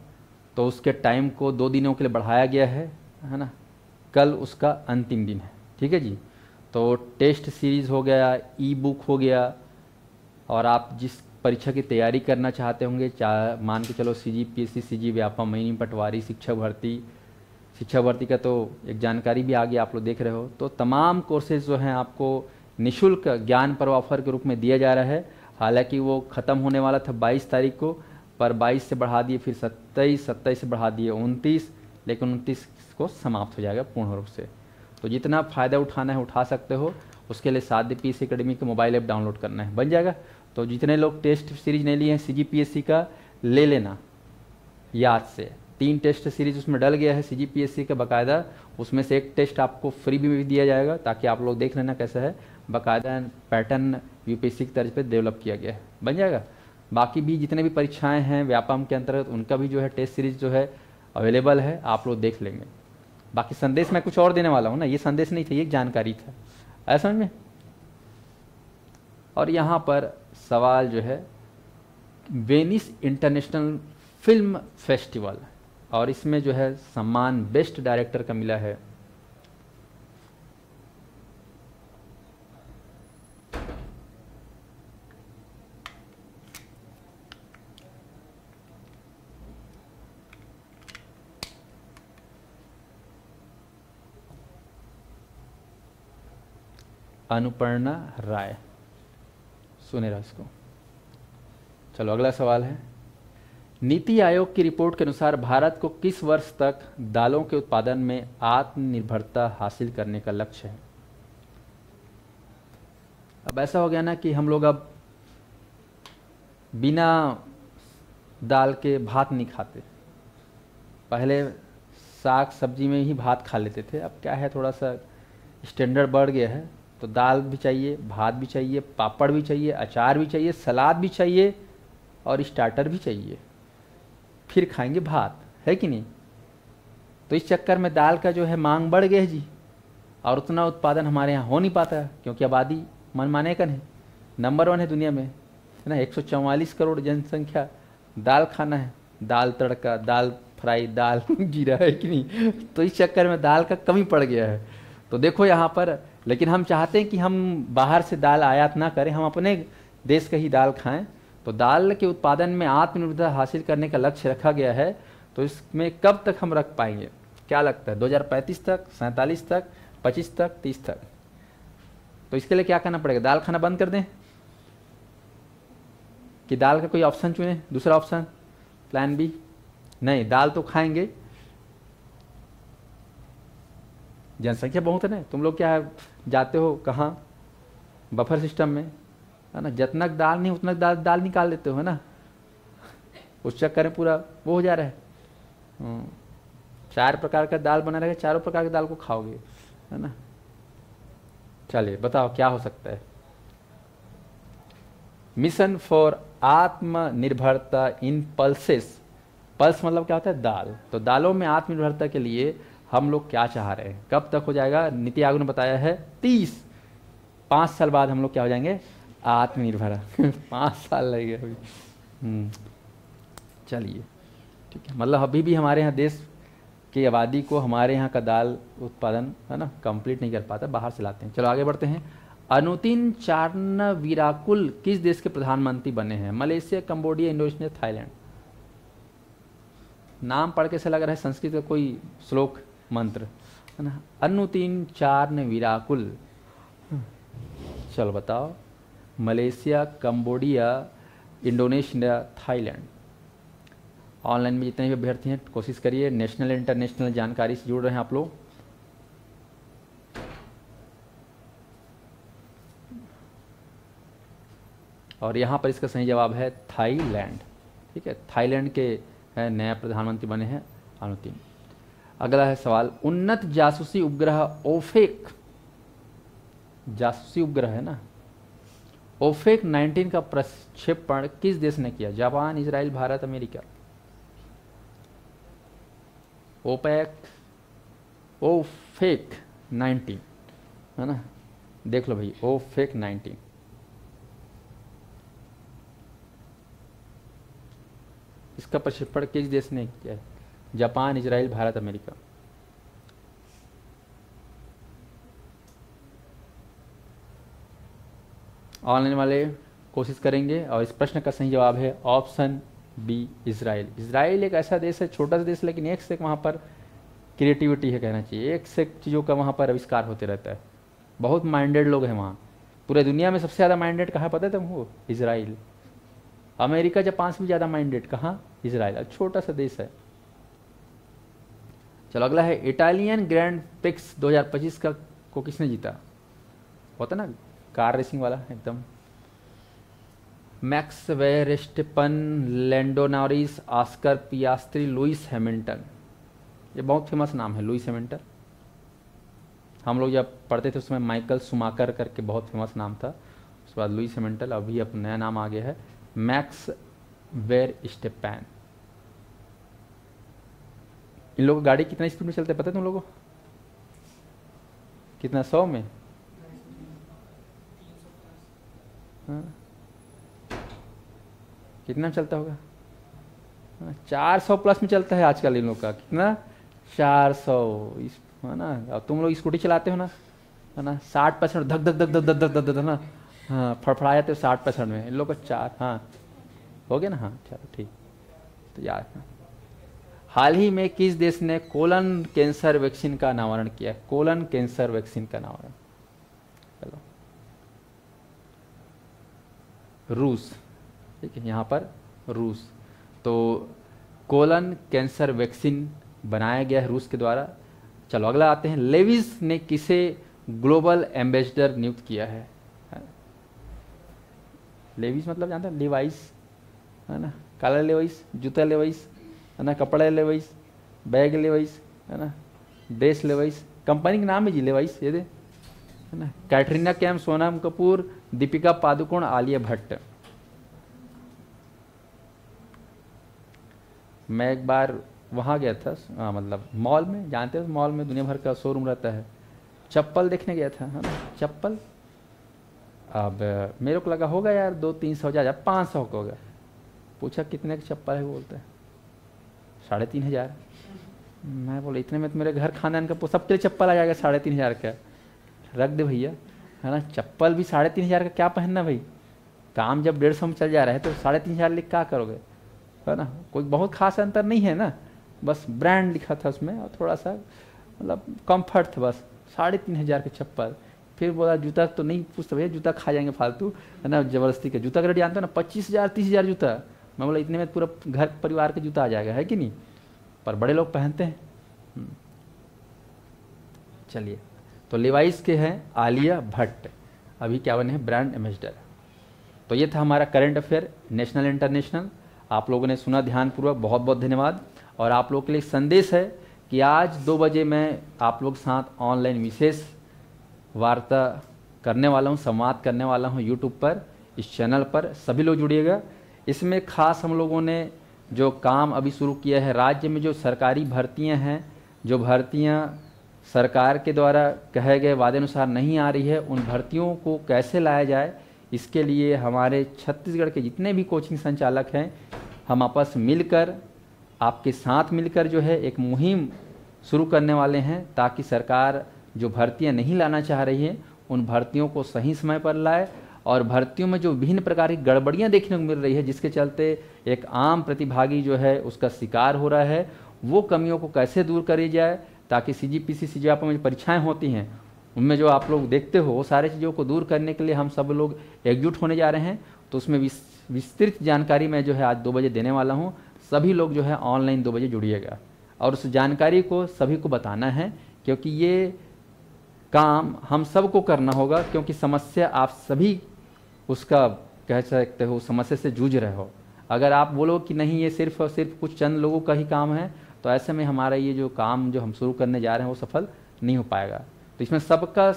तो उसके टाइम को 2 दिनों के लिए बढ़ाया गया है ना। कल उसका अंतिम दिन है, ठीक है जी। तो टेस्ट सीरीज़ हो गया, ई बुक हो गया, और आप जिस परीक्षा की तैयारी करना चाहते होंगे, मान के चलो CGPSC, CG व्यापम, महीनी पटवारी, शिक्षक भर्ती का तो एक जानकारी भी आगे आप लोग देख रहे हो। तो तमाम कोर्सेज जो हैं आपको निःशुल्क ज्ञान पर्व ऑफर के रूप में दिया जा रहा है। हालांकि वो ख़त्म होने वाला था 22 तारीख को, पर 22 से बढ़ा दिए, फिर 27 से बढ़ा दिए 29, लेकिन 29 को समाप्त हो जाएगा पूर्ण रूप से। तो जितना फ़ायदा उठाना है उठा सकते हो। उसके लिए साध्य PSC एकेडमी का मोबाइल ऐप डाउनलोड करना है, बन जाएगा। तो जितने लोग टेस्ट सीरीज नहीं लिए हैं CGPSC का, ले लेना याद से। 3 टेस्ट सीरीज उसमें डल गया है CGPSC का बाकायदा। उसमें से एक टेस्ट आपको फ्री भी दिया जाएगा, ताकि आप लोग देख लेना कैसा है। बाकायदा पैटर्न UPSC की तर्ज पे डेवलप किया गया है, बन जाएगा। बाकी भी जितने भी परीक्षाएं हैं व्यापम के अंतर्गत, उनका भी जो है टेस्ट सीरीज जो है अवेलेबल है, आप लोग देख लेंगे। बाकी संदेश मैं कुछ और देने वाला हूँ ना, ये संदेश नहीं था, ये जानकारी था, आया समझ में। और यहाँ पर सवाल जो है वेनिस इंटरनेशनल फिल्म फेस्टिवल, और इसमें जो है सम्मान बेस्ट डायरेक्टर का मिला है अनुपर्णा राय। सुने रहा इसको। चलो अगला सवाल है, नीति आयोग की रिपोर्ट के अनुसार भारत को किस वर्ष तक दालों के उत्पादन में आत्मनिर्भरता हासिल करने का लक्ष्य है? अब ऐसा हो गया ना कि हम लोग अब बिना दाल के भात नहीं खाते। पहले साग सब्जी में ही भात खा लेते थे, अब क्या है थोड़ा सा स्टैंडर्ड बढ़ गया है। तो दाल भी चाहिए, भात भी चाहिए, पापड़ भी चाहिए, अचार भी चाहिए, सलाद भी चाहिए, और स्टार्टर भी चाहिए, फिर खाएंगे भात, है कि नहीं। तो इस चक्कर में दाल का जो है मांग बढ़ गई है जी, और उतना उत्पादन हमारे यहाँ हो नहीं पाता है, क्योंकि आबादी मनमाने का नहीं, नंबर 1 है दुनिया में, है ना। 144 करोड़ जनसंख्या, दाल खाना है, दाल तड़का, दाल फ्राई, दाल जीरा, है कि नहीं। तो इस चक्कर में दाल का कमी पड़ गया है। तो देखो यहाँ पर, लेकिन हम चाहते हैं कि हम बाहर से दाल आयात ना करें, हम अपने देश का ही दाल खाएं। तो दाल के उत्पादन में आत्मनिर्भरता हासिल करने का लक्ष्य रखा गया है। तो इसमें कब तक हम रख पाएंगे, क्या लगता है? 2035 तक, 47 तक, 25 तक, 30 तक? तो इसके लिए क्या करना पड़ेगा? दाल खाना बंद कर दें कि दाल का कोई ऑप्शन चुने, दूसरा ऑप्शन, प्लान बी? नहीं, दाल तो खाएंगे। जनसंख्या बहुत है ना, तुम लोग क्या जाते हो कहाँ, बफर सिस्टम में, है ना। जितना दाल नहीं उतना दाल निकाल देते हो, है ना। उस चक्कर में पूरा वो हो जा रहा है। 4 प्रकार का दाल बना रहेगा, चारों प्रकार की दाल को खाओगे, है ना। चलिए बताओ क्या हो सकता है। मिशन फॉर आत्मनिर्भरता इन पल्सेस। पल्स मतलब क्या होता है? दाल। तो दालों में आत्मनिर्भरता के लिए हम लोग क्या चाह रहे हैं, कब तक हो जाएगा? नीति आयोग ने बताया है 5 साल बाद हम लोग क्या हो जाएंगे? आत्मनिर्भर। 5 साल लगेगा अभी। चलिए ठीक है, मतलब अभी भी हमारे यहाँ देश की आबादी को हमारे यहाँ का दाल उत्पादन, है ना, कंप्लीट नहीं कर पाता, बाहर से लाते हैं। चलो आगे बढ़ते हैं। अनुतिन चारनविराकुल किस देश के प्रधानमंत्री बने हैं? Malaysia, Cambodia, Indonesia, Thailand. नाम पढ़ के ऐसा लग रहा है संस्कृत का कोई श्लोक मंत्र, है ना। अनुतिन चारनविराकुल, चलो बताओ। Malaysia, Cambodia, Indonesia, Thailand. Online में जितने भी अभ्यर्थी हैं कोशिश करिए, नेशनल इंटरनेशनल जानकारी से जुड़ रहे हैं आप लोग। और यहाँ पर इसका सही जवाब है थाईलैंड। ठीक है, थाईलैंड के नया प्रधानमंत्री बने हैं अनुतिन। अगला है सवाल, उन्नत जासूसी उपग्रह ओफेक, जासूसी उपग्रह है ना, ओफेक 19 का प्रक्षेपण किस देश ने किया? Japan, Israel, Bharat, America. Ofek 19, है ना, देख लो भाई, ओफेक 19। इसका प्रक्षेपण किस देश ने किया है? Japan, Israel, Bharat, America. Online वाले कोशिश करेंगे, और इस प्रश्न का सही जवाब है ऑप्शन बी, इजराइल। इजराइल एक ऐसा देश है, छोटा सा देश, लेकिन एक से एक वहाँ पर क्रिएटिविटी है, कहना चाहिए, एक से एक चीज़ों का वहाँ पर आविष्कार होते रहता है। बहुत माइंडेड लोग हैं वहाँ। पूरे दुनिया में सबसे ज़्यादा माइंडेड कहाँ पता है तुमको? इजराइल। अमेरिका, जापान से भी ज़्यादा माइंडेड कहाँ? इजराइल। छोटा सा देश है। चलो अगला है, इटालियन ग्रैंड प्रिक्स 2025 का को किसने जीता? होता ना कार रेसिंग वाला एकदम। Max Verstappen, Lando Norris, Oscar Piastri, Lewis Hamilton. ये बहुत फेमस नाम है, लुइस हैमिल्टन। हम लोग जब पढ़ते थे उसमें माइकल शुमाकर करके बहुत फेमस नाम था, उसके बाद लुइस हैमिल्टन, अभी अब नया नाम आ गया है मैक्स वेरस्टेपन। इन लोगों की गाड़ी कितना स्पीड में चलते हैं पता है तुम लोगों को? कितना? 100 में? हाँ, कितना चलता होगा? 400 प्लस में चलता है आजकल इन लोग का। कितना? 400, है ना। अब तुम लोग स्कूटी चलाते हो ना, है ना, 60% धक धक धक धक धक धक धक धक, है ना। हाँ, फड़फड़ा जाते हो 60% में। इन लोग का 4, हाँ हो गया ना। हाँ चलो ठीक। तो यार, हाल ही में किस देश ने कोलन कैंसर वैक्सीन का अनावरण किया? कोलन कैंसर वैक्सीन का अनावरण, चलो, रूस। ठीक है, यहाँ पर रूस। तो कोलन कैंसर वैक्सीन बनाया गया है रूस के द्वारा। चलो अगला आते हैं, लेविस ने किसे ग्लोबल एम्बेसडर नियुक्त किया है? लेविस मतलब जानते हैं? लेवाइस, है ना, काला लेवाइस, जूता लेवाइस, है ना, कपड़ा लेवाइस, बैग लेवाइस, है ना, ड्रेस लेवाइस, कंपनी का नाम है जी लेवाइस, ये दे, है ना। कैटरीना कैफ, सोनम कपूर, दीपिका पादुकोण, आलिया भट्ट। मैं एक बार वहाँ गया था, मतलब मॉल में, जानते हो मॉल में दुनिया भर का शोरूम रहता है, चप्पल देखने गया था, है ना, चप्पल। अब मेरे को लगा होगा यार 200-300 जा 500 का होगा। पूछा कितने की चप्पल है, बोलता है 3,500। मैं बोला इतने में तो मेरे घर खानदान का सबके लिए चप्पल आ जाएगा 3,500 का। रख दे भैया, है ना, चप्पल भी 3,500 का क्या पहनना भाई, काम जब 150 में चल जा रहा है तो 3,500 लिख क्या करोगे, है ना। कोई बहुत खास अंतर नहीं है ना, बस ब्रांड लिखा था उसमें और थोड़ा सा मतलब कंफर्ट था बस। 3,500 के चप्पल। फिर बोला जूता तो नहीं पूछता भैया, जूता खा जाएंगे फालतू, है ना, ज़बरदस्ती का जूता का रेट जानते हो ना, 25,000 30,000 जूता। मैं बोला इतने में पूरा घर परिवार का जूता आ जाएगा, है कि नहीं, पर बड़े लोग पहनते हैं। चलिए, तो लिवाइस के हैं आलिया भट्ट, अभी क्या बने हैं ब्रांड एम्बेसडर। तो ये था हमारा करंट अफेयर नेशनल इंटरनेशनल। आप लोगों ने सुना ध्यानपूर्वक, बहुत बहुत धन्यवाद। और आप लोग के लिए संदेश है कि आज 2 बजे मैं आप लोग साथ ऑनलाइन विशेष वार्ता करने वाला हूँ, संवाद करने वाला हूँ यूट्यूब पर, इस चैनल पर सभी लोग जुड़िएगा। इसमें खास हम लोगों ने जो काम अभी शुरू किया है, राज्य में जो सरकारी भर्तियाँ हैं, जो भर्तियाँ सरकार के द्वारा कहे गए वादे अनुसार नहीं आ रही है, उन भर्तियों को कैसे लाया जाए, इसके लिए हमारे छत्तीसगढ़ के जितने भी कोचिंग संचालक हैं, हम आपस मिलकर आपके साथ मिलकर जो है एक मुहिम शुरू करने वाले हैं, ताकि सरकार जो भर्तियां नहीं लाना चाह रही है उन भर्तियों को सही समय पर लाए। और भर्तियों में जो विभिन्न प्रकार की गड़बड़ियां देखने को मिल रही है, जिसके चलते एक आम प्रतिभागी जो है उसका शिकार हो रहा है, वो कमियों को कैसे दूर करी जाए, ताकि CGPC CGAP में जो परीक्षाएँ होती हैं उनमें जो आप लोग देखते हो, वो सारी चीज़ों को दूर करने के लिए हम सब लोग एकजुट होने जा रहे हैं। तो उसमें विस्तृत जानकारी मैं जो है आज 2 बजे देने वाला हूँ। सभी लोग जो है ऑनलाइन 2 बजे जुड़िएगा और उस जानकारी को सभी को बताना है, क्योंकि ये काम हम सबको करना होगा, क्योंकि समस्या आप सभी उसका कह सकते हो समस्या से जूझ रहे हो। अगर आप बोलो कि नहीं ये सिर्फ और सिर्फ कुछ चंद लोगों का ही काम है, तो ऐसे में हमारा ये जो काम जो हम शुरू करने जा रहे हैं वो सफल नहीं हो पाएगा। तो इसमें सबका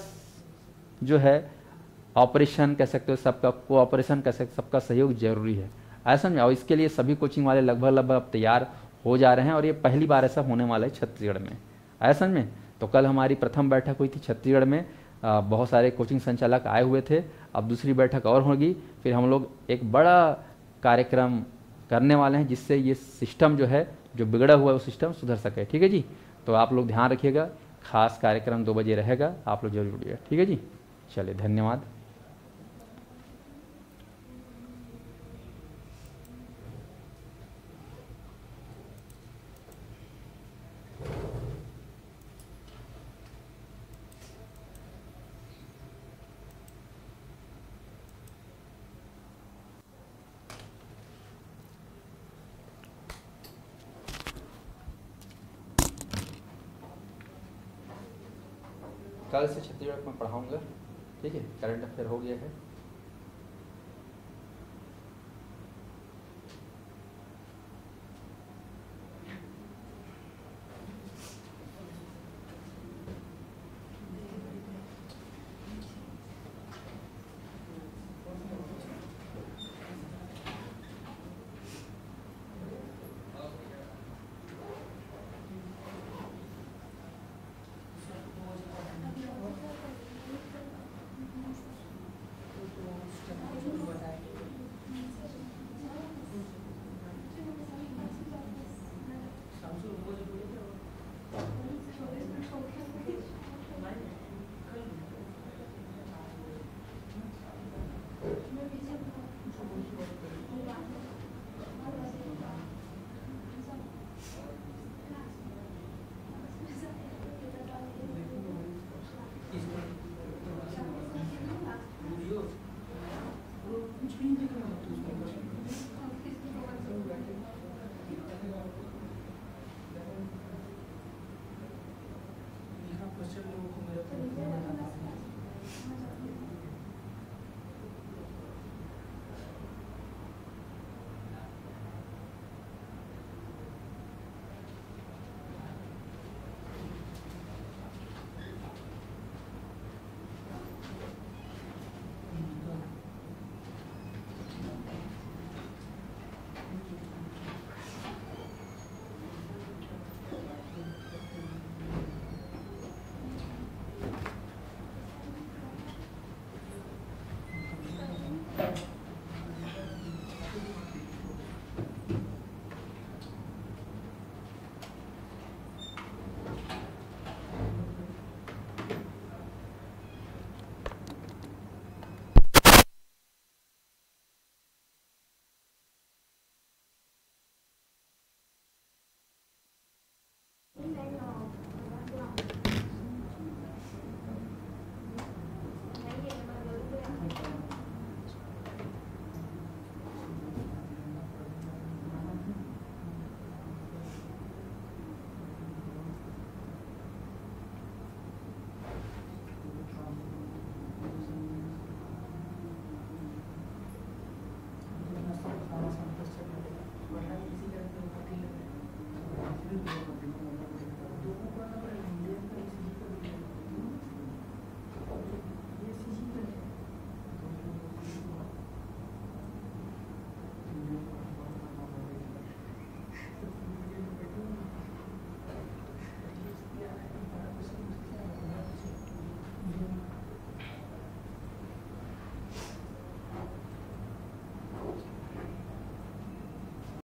जो है ऑपरेशन कह सकते हो, सबका कोऑपरेशन कह सकते, सबका सहयोग जरूरी है, ऐसा में। और इसके लिए सभी कोचिंग वाले लगभग अब तैयार हो जा रहे हैं, और ये पहली बार ऐसा होने वाला है छत्तीसगढ़ में, ऐसा में। तो कल हमारी प्रथम बैठक हुई थी छत्तीसगढ़ में, बहुत सारे कोचिंग संचालक आए हुए थे। अब दूसरी बैठक और होगी, फिर हम लोग एक बड़ा कार्यक्रम करने वाले हैं, जिससे ये सिस्टम जो है, जो बिगड़ा हुआ है वो सिस्टम सुधर सके। ठीक है जी, तो आप लोग ध्यान रखिएगा, खास कार्यक्रम 2 बजे रहेगा, आप लोग जरूर जुड़िएगा। ठीक है जी, चलिए धन्यवाद। कल से छत्तीसगढ़ में पढ़ाऊँगा, ठीक है, करंट अफेयर हो गया है।